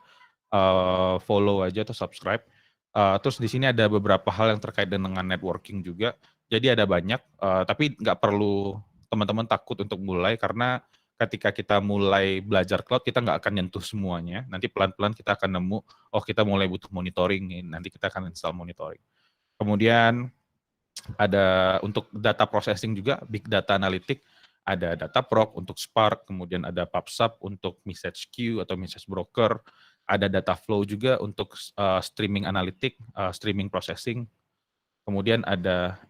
follow aja atau subscribe. Terus di sini ada beberapa hal yang terkait dengan networking juga. Jadi ada banyak, tapi nggak perlu teman-teman takut untuk mulai karena ketika kita mulai belajar cloud, kita nggak akan nyentuh semuanya. Nanti pelan-pelan kita akan nemu, oh kita mulai butuh monitoring nih, nanti kita akan install monitoring. Kemudian ada untuk data processing juga, big data analytic, ada Dataproc untuk Spark, kemudian ada PubSub untuk message queue atau message broker, ada Dataflow juga untuk streaming analytic, streaming processing, kemudian ada,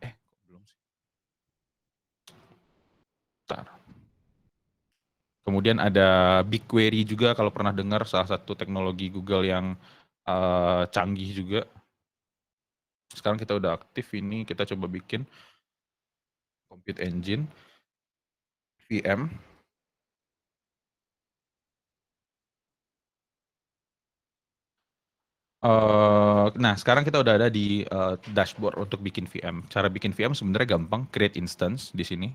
belum sih. Kemudian ada BigQuery juga, kalau pernah dengar salah satu teknologi Google yang canggih juga. Sekarang kita udah aktif ini, kita coba bikin Compute Engine, VM. Nah, sekarang kita udah ada di dashboard untuk bikin VM. Cara bikin VM sebenarnya gampang, create instance di sini.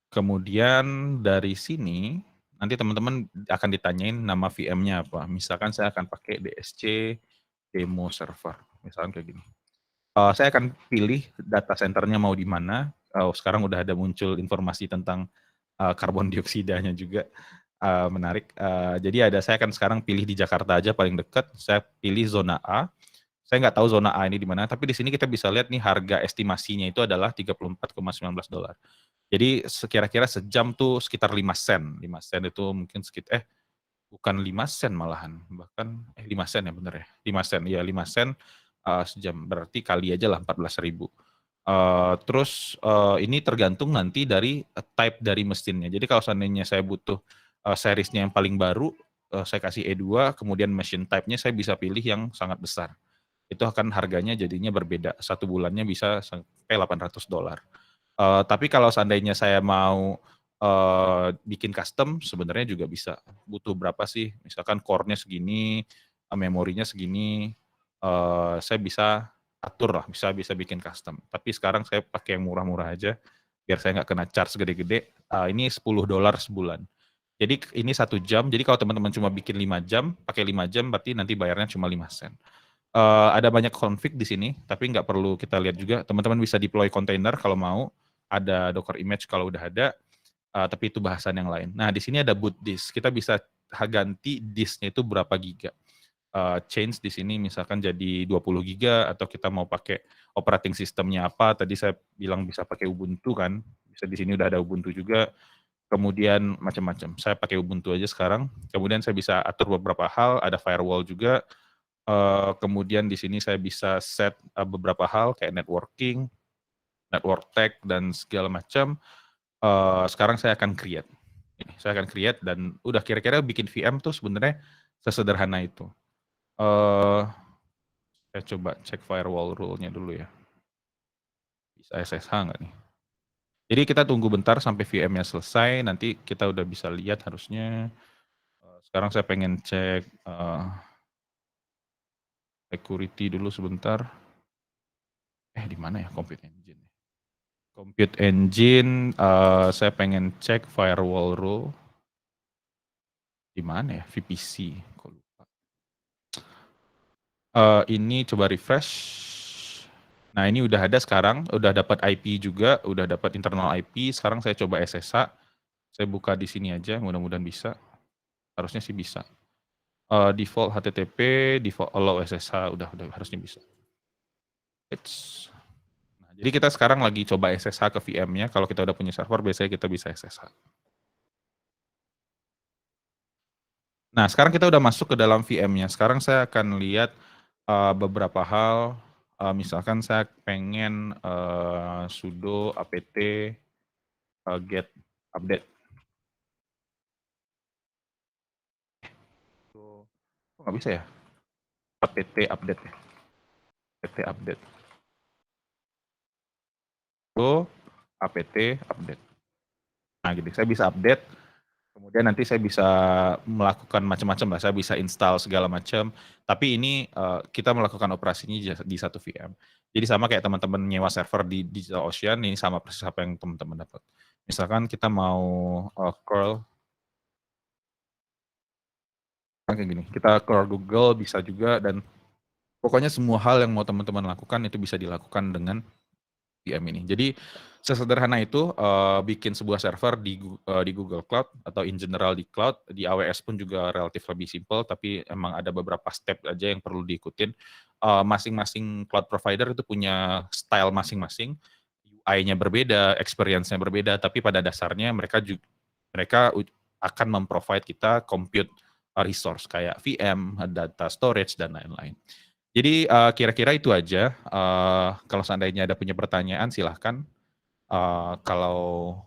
Kemudian dari sini, nanti teman-teman akan ditanyain nama VM-nya apa. Misalkan saya akan pakai DSC demo server, misalkan kayak gini. Saya akan pilih data centernya mau di mana. Sekarang udah ada muncul informasi tentang karbon dioksidanya juga. Menarik. Jadi saya akan sekarang pilih di Jakarta aja paling dekat. Saya pilih zona A. Saya nggak tahu zona A ini di mana, tapi di sini kita bisa lihat nih harga estimasinya itu adalah $34,19. Jadi kira-kira sejam tuh sekitar 5 sen. 5 sen itu mungkin sekitar bukan 5 sen malahan, bahkan 5 sen ya bener ya. 5 sen, ya 5 sen sejam. Berarti kali aja lah 14.000. Terus ini tergantung nanti dari type dari mesinnya. Jadi kalau seandainya saya butuh seriesnya yang paling baru, saya kasih E2, kemudian machine type-nya saya bisa pilih yang sangat besar. Itu akan harganya jadinya berbeda. 1 bulannya bisa sampai $800. Tapi kalau seandainya saya mau bikin custom, sebenarnya juga bisa. Butuh berapa sih? Misalkan core-nya segini, memorinya segini, saya bisa atur lah, bisa bikin custom. Tapi sekarang saya pakai yang murah-murah aja, biar saya nggak kena charge gede-gede. Ini $10 sebulan. Jadi ini 1 jam, jadi kalau teman-teman cuma bikin 5 jam, pakai 5 jam berarti nanti bayarnya cuma 5 sen. Ada banyak config di sini, tapi nggak perlu kita lihat juga. Teman-teman bisa deploy container kalau mau, ada Docker image kalau udah ada, tapi itu bahasan yang lain. Nah, di sini ada boot disk. Kita bisa ganti disknya itu berapa giga. Change di sini misalkan jadi 20 giga, atau kita mau pakai operating systemnya apa. Tadi saya bilang bisa pakai Ubuntu kan, bisa di sini udah ada Ubuntu juga. Kemudian macam-macam. Saya pakai Ubuntu aja sekarang. Kemudian saya bisa atur beberapa hal, ada firewall juga. Kemudian di sini saya bisa set beberapa hal kayak networking, network tag, dan segala macam. Sekarang saya akan create. Saya akan create dan udah kira-kira bikin VM tuh sebenarnya sesederhana itu. Saya coba cek firewall rule-nya dulu ya. Bisa SSH nggak nih? Jadi kita tunggu bentar sampai VM-nya selesai, nanti kita udah bisa lihat harusnya. Sekarang saya pengen cek security dulu sebentar. Di mana ya Compute Engine? Compute Engine, saya pengen cek firewall rule. Di mana ya? VPC. Kok lupa. Ini coba refresh. Nah, ini udah ada sekarang, udah dapat IP juga, udah dapat internal IP. Sekarang saya coba SSH. Saya buka di sini aja, mudah-mudahan bisa. Harusnya sih bisa. Default HTTP, default allow SSH, udah harusnya bisa. Nah, jadi kita sekarang lagi coba SSH ke VM-nya. Kalau kita udah punya server, biasanya kita bisa SSH. Nah, sekarang kita udah masuk ke dalam VM-nya. Sekarang saya akan lihat beberapa hal. Misalkan saya pengen sudo apt get update. Kok nggak bisa ya? apt update ya. apt update. Sudo apt update. Nah, gitu. Saya bisa update. Kemudian nanti saya bisa melakukan macam-macam lah. Saya bisa install segala macam. Tapi ini kita melakukan operasinya di satu VM. Jadi sama kayak teman-teman nyewa server di DigitalOcean, ini sama persis apa yang teman-teman dapat. Misalkan kita mau curl, kayak gini. Kita curl Google bisa juga, dan pokoknya semua hal yang mau teman-teman lakukan itu bisa dilakukan dengan VM ini. Jadi sesederhana itu bikin sebuah server di Google Cloud atau in general di cloud. Di AWS pun juga relatif lebih simple, tapi emang ada beberapa step aja yang perlu diikutin. Masing-masing cloud provider itu punya style masing-masing, UI-nya berbeda, experience-nya berbeda, tapi pada dasarnya mereka akan memprovide kita compute resource kayak VM, data storage, dan lain-lain. Jadi kira-kira itu aja. Kalau seandainya ada punya pertanyaan, silahkan. Kalau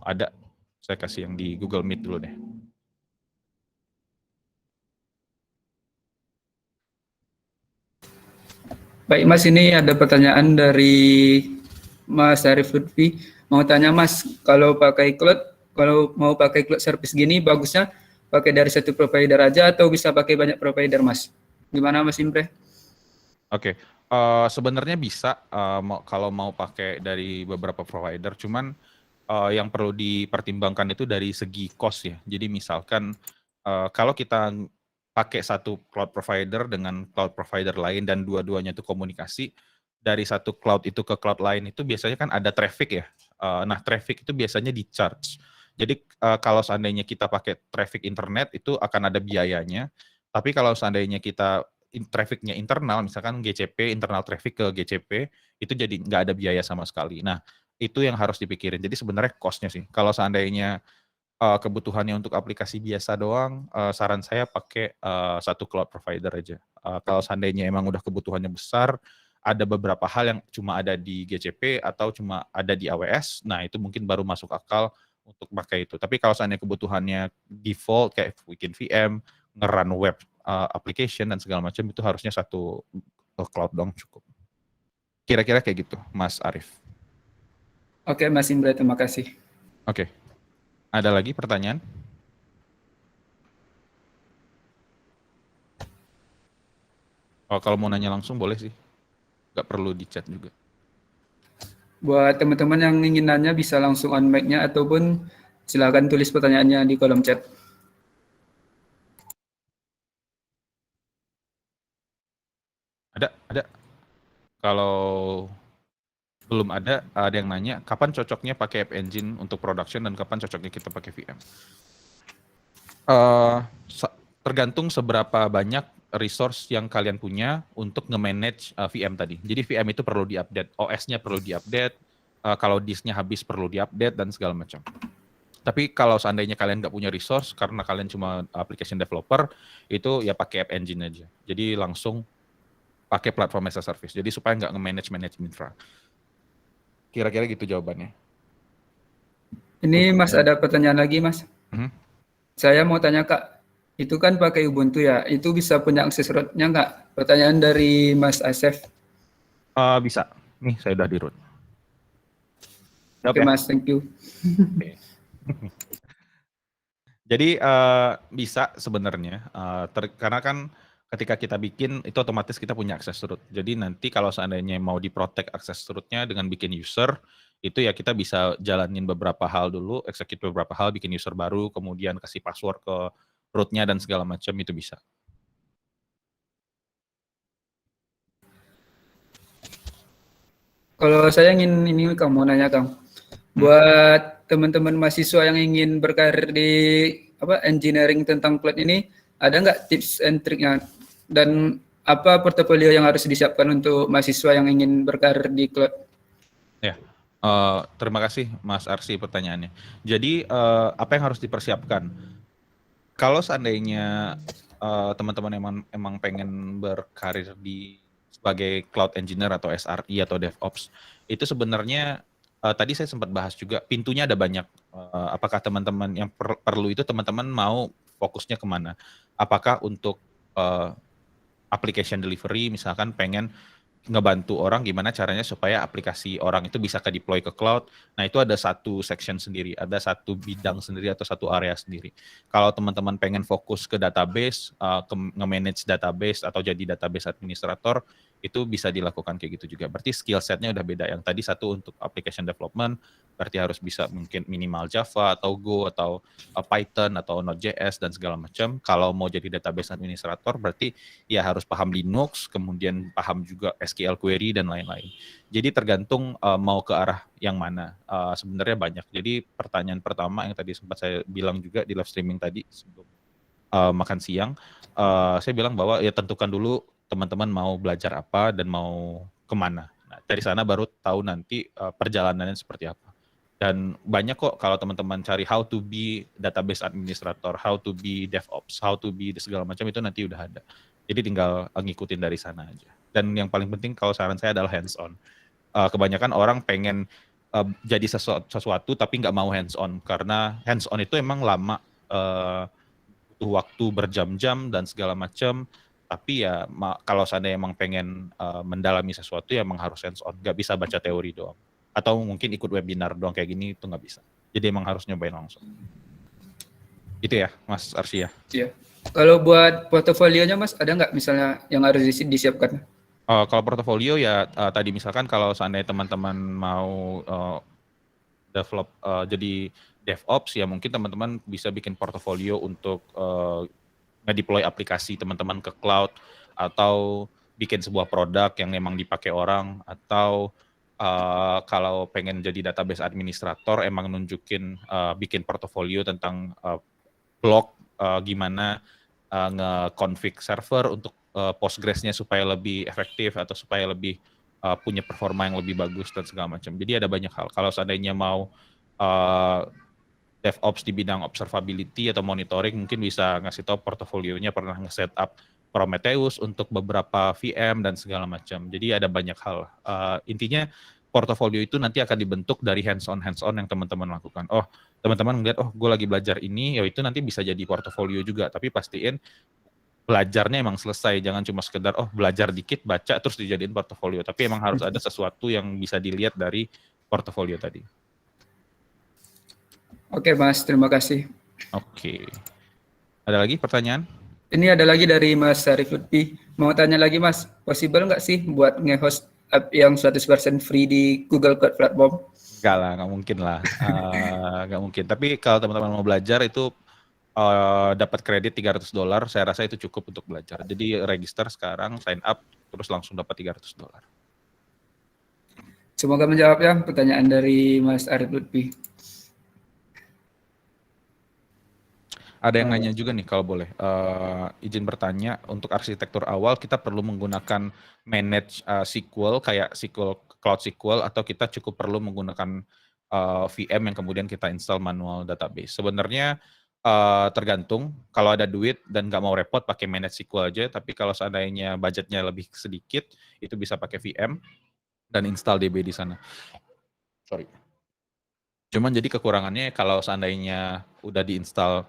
ada, saya kasih yang di Google Meet dulu deh. Baik Mas, ini ada pertanyaan dari Mas Arif Lutfi. Mau tanya Mas, kalau mau pakai cloud service gini, bagusnya pakai dari satu provider aja atau bisa pakai banyak provider Mas? Gimana Mas Imre? Oke, sebenarnya bisa kalau mau pakai dari beberapa provider, cuman yang perlu dipertimbangkan itu dari segi cost ya. Jadi misalkan kalau kita pakai satu cloud provider dengan cloud provider lain dan dua-duanya itu komunikasi, dari satu cloud itu ke cloud lain itu biasanya kan ada traffic ya. Nah, traffic itu biasanya di-charge. Jadi kalau seandainya kita pakai traffic internet itu akan ada biayanya. Tapi kalau seandainya kita trafficnya internal, misalkan GCP, internal traffic ke GCP, itu jadi nggak ada biaya sama sekali. Nah, itu yang harus dipikirin. Jadi sebenarnya cost-nya sih. Kalau seandainya kebutuhannya untuk aplikasi biasa doang, saran saya pakai satu cloud provider aja. Kalau seandainya emang udah kebutuhannya besar, ada beberapa hal yang cuma ada di GCP atau cuma ada di AWS, nah itu mungkin baru masuk akal untuk pakai itu. Tapi kalau seandainya kebutuhannya default kayak bikin VM, nge-run web application dan segala macam, itu harusnya satu cloud dong cukup. Kira-kira kayak gitu, Mas Arief. Oke, Mas Indra, terima kasih. Oke. Ada lagi pertanyaan? Oh, kalau mau nanya langsung boleh sih. Nggak perlu di chat juga. Buat teman-teman yang ingin nanya bisa langsung on mic-nya ataupun silakan tulis pertanyaannya di kolom chat. Ada. Kalau belum ada yang nanya, kapan cocoknya pakai App Engine untuk production dan kapan cocoknya kita pakai VM? Tergantung seberapa banyak resource yang kalian punya untuk nge-manage VM tadi. Jadi VM itu perlu di-update, OS-nya perlu di-update, kalau disknya habis perlu di-update dan segala macam. Tapi kalau seandainya kalian nggak punya resource karena kalian cuma application developer, itu ya pakai App Engine aja. Jadi langsung pakai platform as a service. Jadi supaya nggak nge-manage infra. Kira-kira gitu jawabannya. Ini Mas ada pertanyaan lagi, Mas. Saya mau tanya Kak, itu kan pakai Ubuntu ya, itu bisa punya akses root-nya nggak? Pertanyaan dari Mas Asef. Bisa. Nih saya udah di root. Oke Mas, thank you. Okay. Jadi bisa sebenarnya, karena kan ketika kita bikin itu otomatis kita punya akses root. Jadi nanti kalau seandainya mau diprotek akses root-nya dengan bikin user, itu ya kita bisa jalanin beberapa hal dulu, execute beberapa hal, bikin user baru, kemudian kasih password ke root-nya dan segala macam, itu bisa. Kalau saya ingin ini kamu nanya Kang, buat teman-teman mahasiswa yang ingin berkarir di engineering tentang cloud ini, ada nggak tips and triknya? Dan apa portofolio yang harus disiapkan untuk mahasiswa yang ingin berkarir di cloud? Ya, terima kasih Mas Arsi pertanyaannya. Jadi apa yang harus dipersiapkan? Kalau seandainya teman-teman emang pengen berkarir sebagai cloud engineer atau SRE atau DevOps, itu sebenarnya tadi saya sempat bahas juga, pintunya ada banyak. Apakah teman-teman yang perlu itu teman-teman mau fokusnya kemana? Apakah untuk application delivery, misalkan pengen ngebantu orang gimana caranya supaya aplikasi orang itu bisa ke-deploy ke cloud. Nah, itu ada satu section sendiri, ada satu bidang sendiri atau satu area sendiri. Kalau teman-teman pengen fokus ke database, nge-manage database atau jadi database administrator, itu bisa dilakukan kayak gitu juga. Berarti skill set-nya udah beda. Yang tadi satu untuk application development, berarti harus bisa mungkin minimal Java atau Go atau Python atau Node.js dan segala macam. Kalau mau jadi database administrator, berarti ya harus paham Linux, kemudian paham juga SQL query dan lain-lain. Jadi tergantung mau ke arah yang mana. Sebenarnya banyak. Jadi pertanyaan pertama yang tadi sempat saya bilang juga di live streaming tadi sebelum makan siang, saya bilang bahwa ya tentukan dulu teman-teman mau belajar apa dan mau kemana. Nah, dari sana baru tahu nanti perjalanannya seperti apa. Dan banyak kok kalau teman-teman cari how to be database administrator, how to be DevOps, how to be segala macam itu nanti udah ada. Jadi tinggal ngikutin dari sana aja. Dan yang paling penting kalau saran saya adalah hands on. Kebanyakan orang pengen jadi sesuatu tapi nggak mau hands on karena hands on itu emang lama, butuh waktu berjam-jam dan segala macam. Tapi ya kalau seandainya emang pengen mendalami sesuatu ya emang harus hands on, nggak bisa baca teori doang. Atau mungkin ikut webinar doang kayak gini itu nggak bisa. Jadi emang harus nyobain langsung. Itu ya Mas Arsy ya. Iya. Kalau buat portofolionya Mas, ada nggak misalnya yang harus disiapkan? Kalau portofolio ya tadi misalkan kalau seandainya teman-teman mau develop jadi DevOps ya mungkin teman-teman bisa bikin portofolio untuk nge-deploy aplikasi teman-teman ke cloud atau bikin sebuah produk yang memang dipakai orang, atau kalau pengen jadi database administrator emang nunjukin bikin portofolio tentang blog gimana nge-config server untuk Postgres-nya supaya lebih efektif atau supaya lebih punya performa yang lebih bagus dan segala macam. Jadi ada banyak hal. Kalau seandainya mau DevOps di bidang observability atau monitoring, mungkin bisa ngasih tahu portofolionya pernah nge-setup Prometheus untuk beberapa VM dan segala macam. Jadi ada banyak hal. Intinya portofolio itu nanti akan dibentuk dari hands-on yang teman-teman lakukan. Oh, teman-teman ngeliat, oh gue lagi belajar ini, ya itu nanti bisa jadi portofolio juga. Tapi pastiin belajarnya emang selesai. Jangan cuma sekedar, oh belajar dikit, baca, terus dijadiin portofolio. Tapi emang harus ada sesuatu yang bisa dilihat dari portofolio tadi. Oke Mas, terima kasih. Oke. Ada lagi pertanyaan? Ini ada lagi dari Mas Sarif Lutfi. Mau tanya lagi Mas, possible nggak sih buat nge-host app yang 100% free di Google Cloud Platform? Enggak lah, nggak mungkin lah. Nggak mungkin. Tapi kalau teman-teman mau belajar itu dapat kredit $300, saya rasa itu cukup untuk belajar. Jadi register sekarang, sign up, terus langsung dapat $300. Semoga menjawab ya pertanyaan dari Mas Arif Lutfi. Ada yang nanya juga nih kalau boleh, izin bertanya, untuk arsitektur awal kita perlu menggunakan manage SQL kayak Cloud SQL, atau kita cukup perlu menggunakan VM yang kemudian kita install manual database. Sebenarnya tergantung, kalau ada duit dan nggak mau repot pakai manage SQL aja, tapi kalau seandainya budgetnya lebih sedikit, itu bisa pakai VM dan install DB di sana. Sorry. Cuman jadi kekurangannya kalau seandainya udah diinstal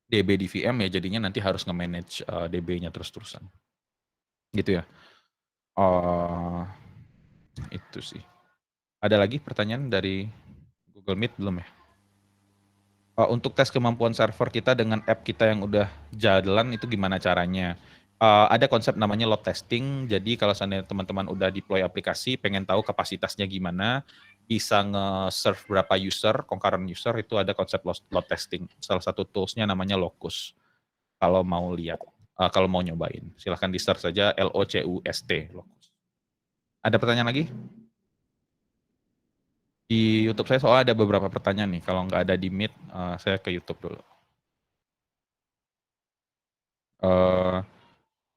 DB di VM ya jadinya nanti harus nge-manage DB-nya terus-terusan. Gitu ya. Itu sih. Ada lagi pertanyaan dari Google Meet belum ya? Untuk tes kemampuan server kita dengan app kita yang udah jalan itu gimana caranya? Ada konsep namanya load testing. Jadi kalau seandainya teman-teman udah deploy aplikasi, pengen tahu kapasitasnya gimana, bisa nge-serve berapa user, concurrent user, itu ada konsep load testing. Salah satu toolsnya namanya Locus. Kalau mau lihat, kalau mau nyobain, silahkan di-search saja LOCUST. Locus. Ada pertanyaan lagi? Di YouTube saya soalnya ada beberapa pertanyaan nih. Kalau nggak ada di Meet, saya ke YouTube dulu.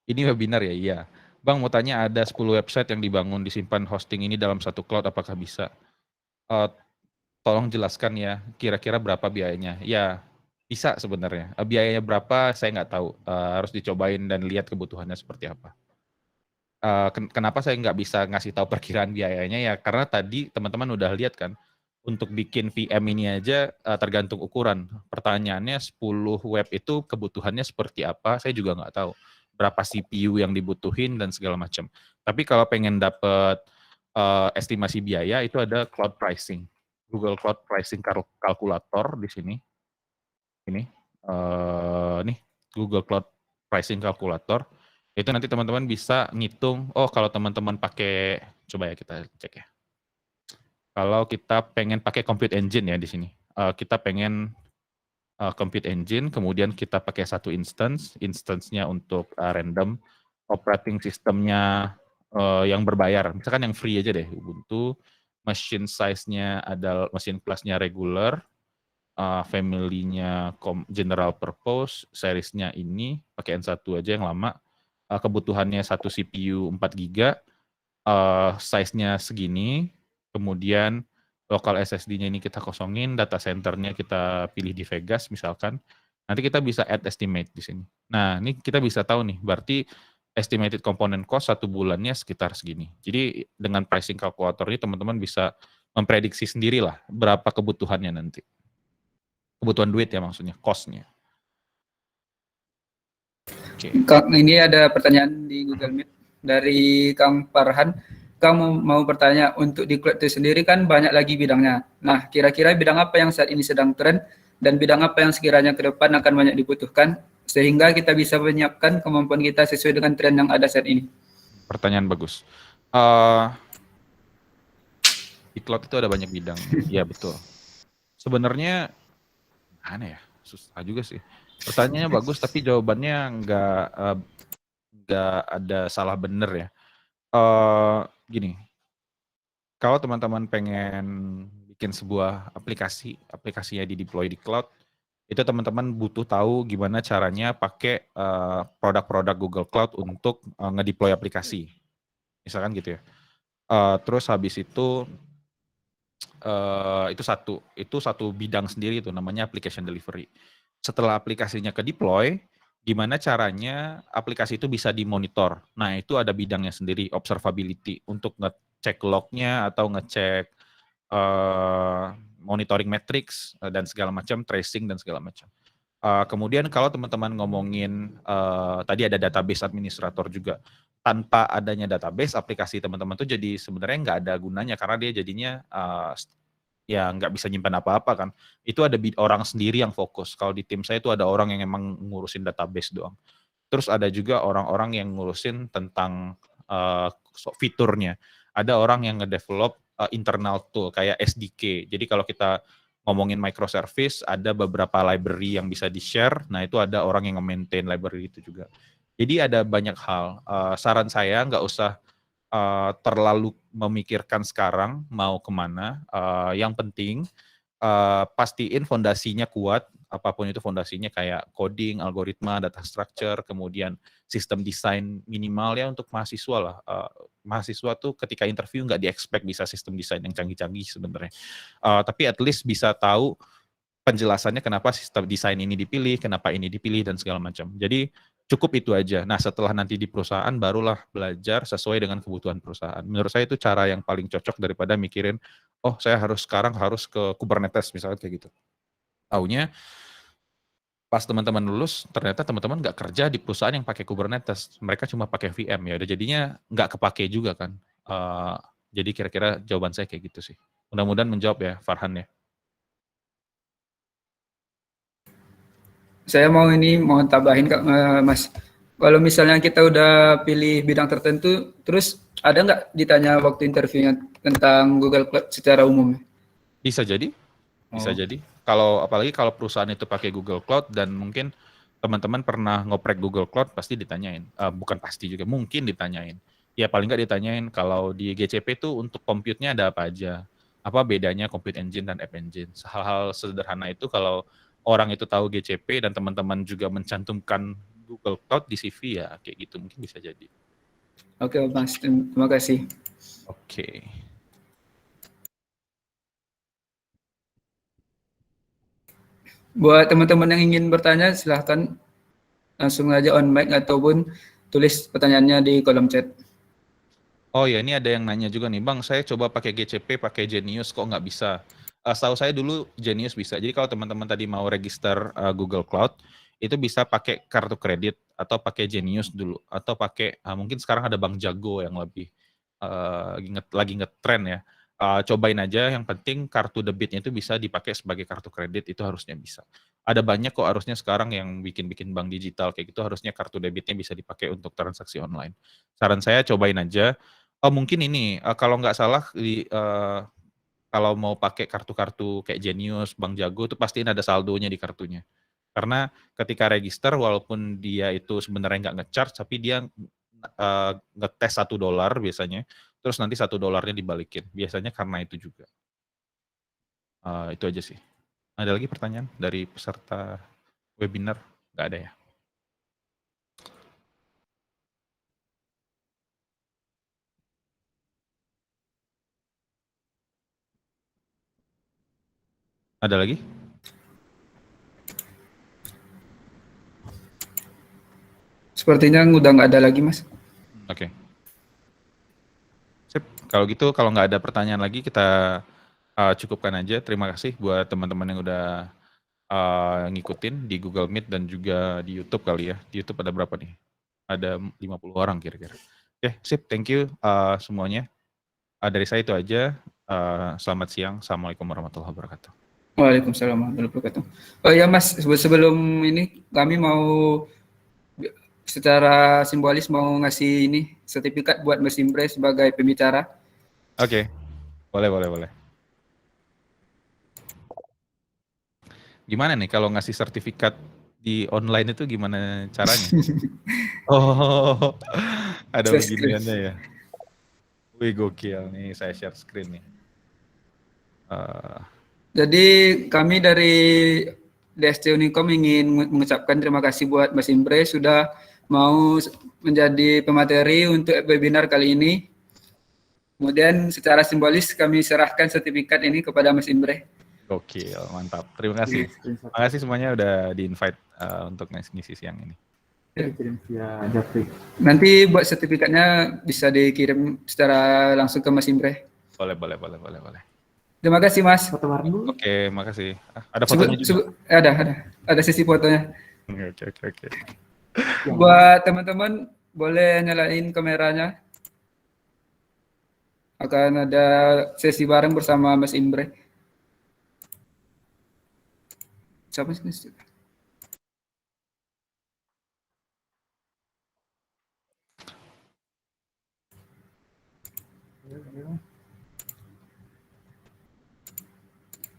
Ini webinar ya? Iya. Bang, mau tanya, ada 10 website yang dibangun disimpan hosting ini dalam satu cloud, apakah bisa? Tolong jelaskan ya, kira-kira berapa biayanya? Ya, bisa sebenarnya. Biayanya berapa, saya nggak tahu. Harus dicobain dan lihat kebutuhannya seperti apa. Kenapa saya nggak bisa ngasih tahu perkiraan biayanya ya? Karena tadi teman-teman udah lihat kan, untuk bikin VM ini aja tergantung ukuran. Pertanyaannya 10 web itu kebutuhannya seperti apa, saya juga nggak tahu. Berapa CPU yang dibutuhin dan segala macam. Tapi kalau pengen dapat estimasi biaya itu ada cloud pricing. Google Cloud Pricing Calculator di sini. Ini. Nih, Google Cloud Pricing Calculator. Itu nanti teman-teman bisa ngitung, oh kalau teman-teman pakai, coba ya kita cek ya. Kalau kita pengen pakai Compute Engine ya di sini. Kita pengen Compute Engine, kemudian kita pakai satu instance-nya untuk random, operating sistemnya yang berbayar. Misalkan yang free aja deh, Ubuntu, machine size-nya ada machine class-nya regular, family-nya general purpose, series-nya ini, pakai N1 aja yang lama, kebutuhannya satu CPU 4 GB, size-nya segini, kemudian local SSD-nya ini kita kosongin, data center-nya kita pilih di Vegas misalkan, nanti kita bisa add estimate di sini. Nah, ini kita bisa tahu nih, berarti estimated component cost 1 bulannya sekitar segini. Jadi dengan pricing calculator ini teman-teman bisa memprediksi sendiri lah berapa kebutuhannya nanti. Kebutuhan duit ya maksudnya, cost-nya. Okay. Ini ada pertanyaan di Google Meet dari Kang Farhan. Kang mau bertanya, untuk di cloud itu sendiri kan banyak lagi bidangnya. Nah, kira-kira bidang apa yang saat ini sedang tren dan bidang apa yang sekiranya ke depan akan banyak dibutuhkan sehingga kita bisa menyiapkan kemampuan kita sesuai dengan tren yang ada saat ini? Pertanyaan bagus. Di cloud itu ada banyak bidang. Iya betul. Sebenarnya mana ya? Susah juga sih. Pertanyaannya bagus tapi jawabannya nggak ada salah bener ya. Gini, kalau teman-teman pengen bikin sebuah aplikasinya di-deploy di cloud, itu teman-teman butuh tahu gimana caranya pakai produk-produk Google Cloud untuk ngedeploy aplikasi. Misalkan gitu ya. Terus habis itu itu satu bidang sendiri itu namanya application delivery. Setelah aplikasinya ke deploy, gimana caranya aplikasi itu bisa dimonitor. Nah, itu ada bidangnya sendiri, observability, untuk ngecek lognya atau ngecek monitoring metrics dan segala macam, tracing dan segala macam. Kemudian kalau teman-teman ngomongin tadi ada database administrator juga. Tanpa adanya database, aplikasi teman-teman tuh jadi sebenarnya nggak ada gunanya karena dia jadinya ya nggak bisa nyimpan apa-apa kan. Itu ada orang sendiri yang fokus. Kalau di tim saya itu ada orang yang emang ngurusin database doang. Terus ada juga orang-orang yang ngurusin tentang fiturnya. Ada orang yang ngedevelop internal tool kayak SDK. Jadi kalau kita ngomongin microservice, ada beberapa library yang bisa di-share. Nah, itu ada orang yang nge-maintain library itu juga. Jadi ada banyak hal. Saran saya nggak usah terlalu memikirkan sekarang mau kemana. Yang penting pastiin fondasinya kuat, apapun itu fondasinya kayak coding, algoritma, data structure, kemudian sistem desain minimal ya untuk mahasiswa lah. Mahasiswa tuh ketika interview nggak di-expect bisa sistem desain yang canggih-canggih sebenarnya. Tapi at least bisa tahu penjelasannya kenapa sistem desain ini dipilih, kenapa ini dipilih, dan segala macam. Jadi cukup itu aja. Nah, setelah nanti di perusahaan, barulah belajar sesuai dengan kebutuhan perusahaan. Menurut saya itu cara yang paling cocok daripada mikirin, oh saya sekarang harus ke Kubernetes, misalnya kayak gitu. Taunya, pas teman-teman lulus, ternyata teman-teman nggak kerja di perusahaan yang pakai Kubernetes. Mereka cuma pakai VM, ya udah jadinya nggak kepake juga kan. Jadi kira-kira jawaban saya kayak gitu sih. Mudah-mudahan menjawab ya, Farhan ya. Saya mau tambahin Kak, Mas. Kalau misalnya kita udah pilih bidang tertentu, terus ada nggak ditanya waktu interviewnya tentang Google Cloud secara umum? Bisa jadi, bisa Oh. jadi. Apalagi kalau perusahaan itu pakai Google Cloud dan mungkin teman-teman pernah ngoprek Google Cloud, pasti ditanyain. Bukan pasti juga, mungkin ditanyain. Ya paling nggak ditanyain kalau di GCP itu untuk compute-nya ada apa aja. Apa bedanya compute engine dan app engine. Hal-hal sederhana itu kalau orang itu tahu GCP dan teman-teman juga mencantumkan Google Cloud di CV ya kayak gitu mungkin bisa jadi. Oke, Mas. Terima kasih. Oke. Buat teman-teman yang ingin bertanya, silahkan langsung aja on mic ataupun tulis pertanyaannya di kolom chat. Oh ya, ini ada yang nanya juga nih, Bang, saya coba pakai GCP, pakai Genius, kok nggak bisa? Setahu saya dulu Genius bisa. Jadi kalau teman-teman tadi mau register Google Cloud, itu bisa pakai kartu kredit atau pakai Genius dulu, atau pakai mungkin sekarang ada Bank Jago yang lebih lagi ngetren ya. Cobain aja, yang penting kartu debitnya itu bisa dipakai sebagai kartu kredit, itu harusnya bisa. Ada banyak kok harusnya sekarang yang bikin bank digital kayak gitu, harusnya kartu debitnya bisa dipakai untuk transaksi online. Saran saya cobain aja. Oh mungkin ini, kalau nggak salah kalau mau pakai kartu-kartu kayak Genius, Bank Jago itu pastiin ada saldonya di kartunya. Karena ketika register walaupun dia itu sebenarnya nggak nge-charge, tapi dia ngetes $1 biasanya, terus nanti $1 dibalikin. Biasanya karena itu juga. Itu aja sih. Ada lagi pertanyaan dari peserta webinar? Nggak ada ya? Ada lagi? Sepertinya udah nggak ada lagi, Mas. Oke. Sip. Kalau gitu, kalau nggak ada pertanyaan lagi, kita cukupkan aja. Terima kasih buat teman-teman yang udah ngikutin di Google Meet dan juga di YouTube kali ya. Di YouTube ada berapa nih? Ada 50 orang kira-kira. Oke, sip. Thank you semuanya. Dari saya itu aja. Selamat siang. Assalamualaikum warahmatullahi wabarakatuh. Waalaikumsalam warahmatullahi wabarakatuh. Oh ya Mas, sebelum ini kami mau secara simbolis mau ngasih ini sertifikat buat Mas Imre sebagai pembicara. Oke, boleh. Gimana nih kalau ngasih sertifikat di online itu gimana caranya? Oh, ada Share screen. beginiannya ya. Wih, gokil nih, saya share screen nih. Jadi kami dari DSC Unicom ingin mengucapkan terima kasih buat Mas Imre sudah mau menjadi pemateri untuk webinar kali ini. Kemudian secara simbolis kami serahkan sertifikat ini kepada Mas Imre. Gokil, mantap. Terima kasih. Terima kasih semuanya udah di-invite untuk ngisi siang ini. Kirim via Japri. Nanti buat sertifikatnya bisa dikirim secara langsung ke Mas Imre. Boleh. Terima kasih Mas. Foto bareng dulu. Oke, makasih. Ada fotonya juga? Ada sesi fotonya. Oke. Buat teman-teman boleh nyalain kameranya. Akan ada sesi bareng bersama Mas Imre. Siapa sih?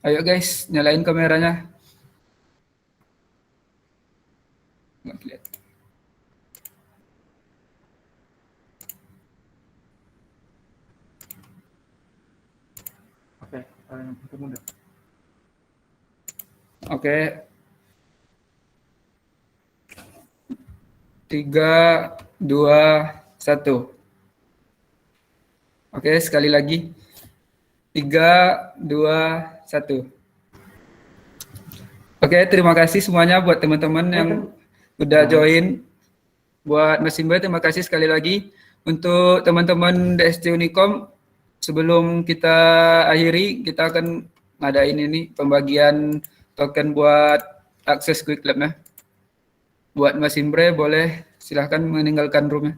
Ayo guys, nyalain kameranya. Nggak kelihatan. Oke. 3, 2, 1. Oke, sekali lagi. 3, 2, 1. Oke, terima kasih semuanya buat teman-teman yang udah join. Buat Mas Imre, terima kasih sekali lagi. Untuk teman-teman DSC Unicom, sebelum kita akhiri, kita akan ngadain ini pembagian token buat akses Quick Lab-nya. Buat Mas Imre, boleh silahkan meninggalkan room-nya.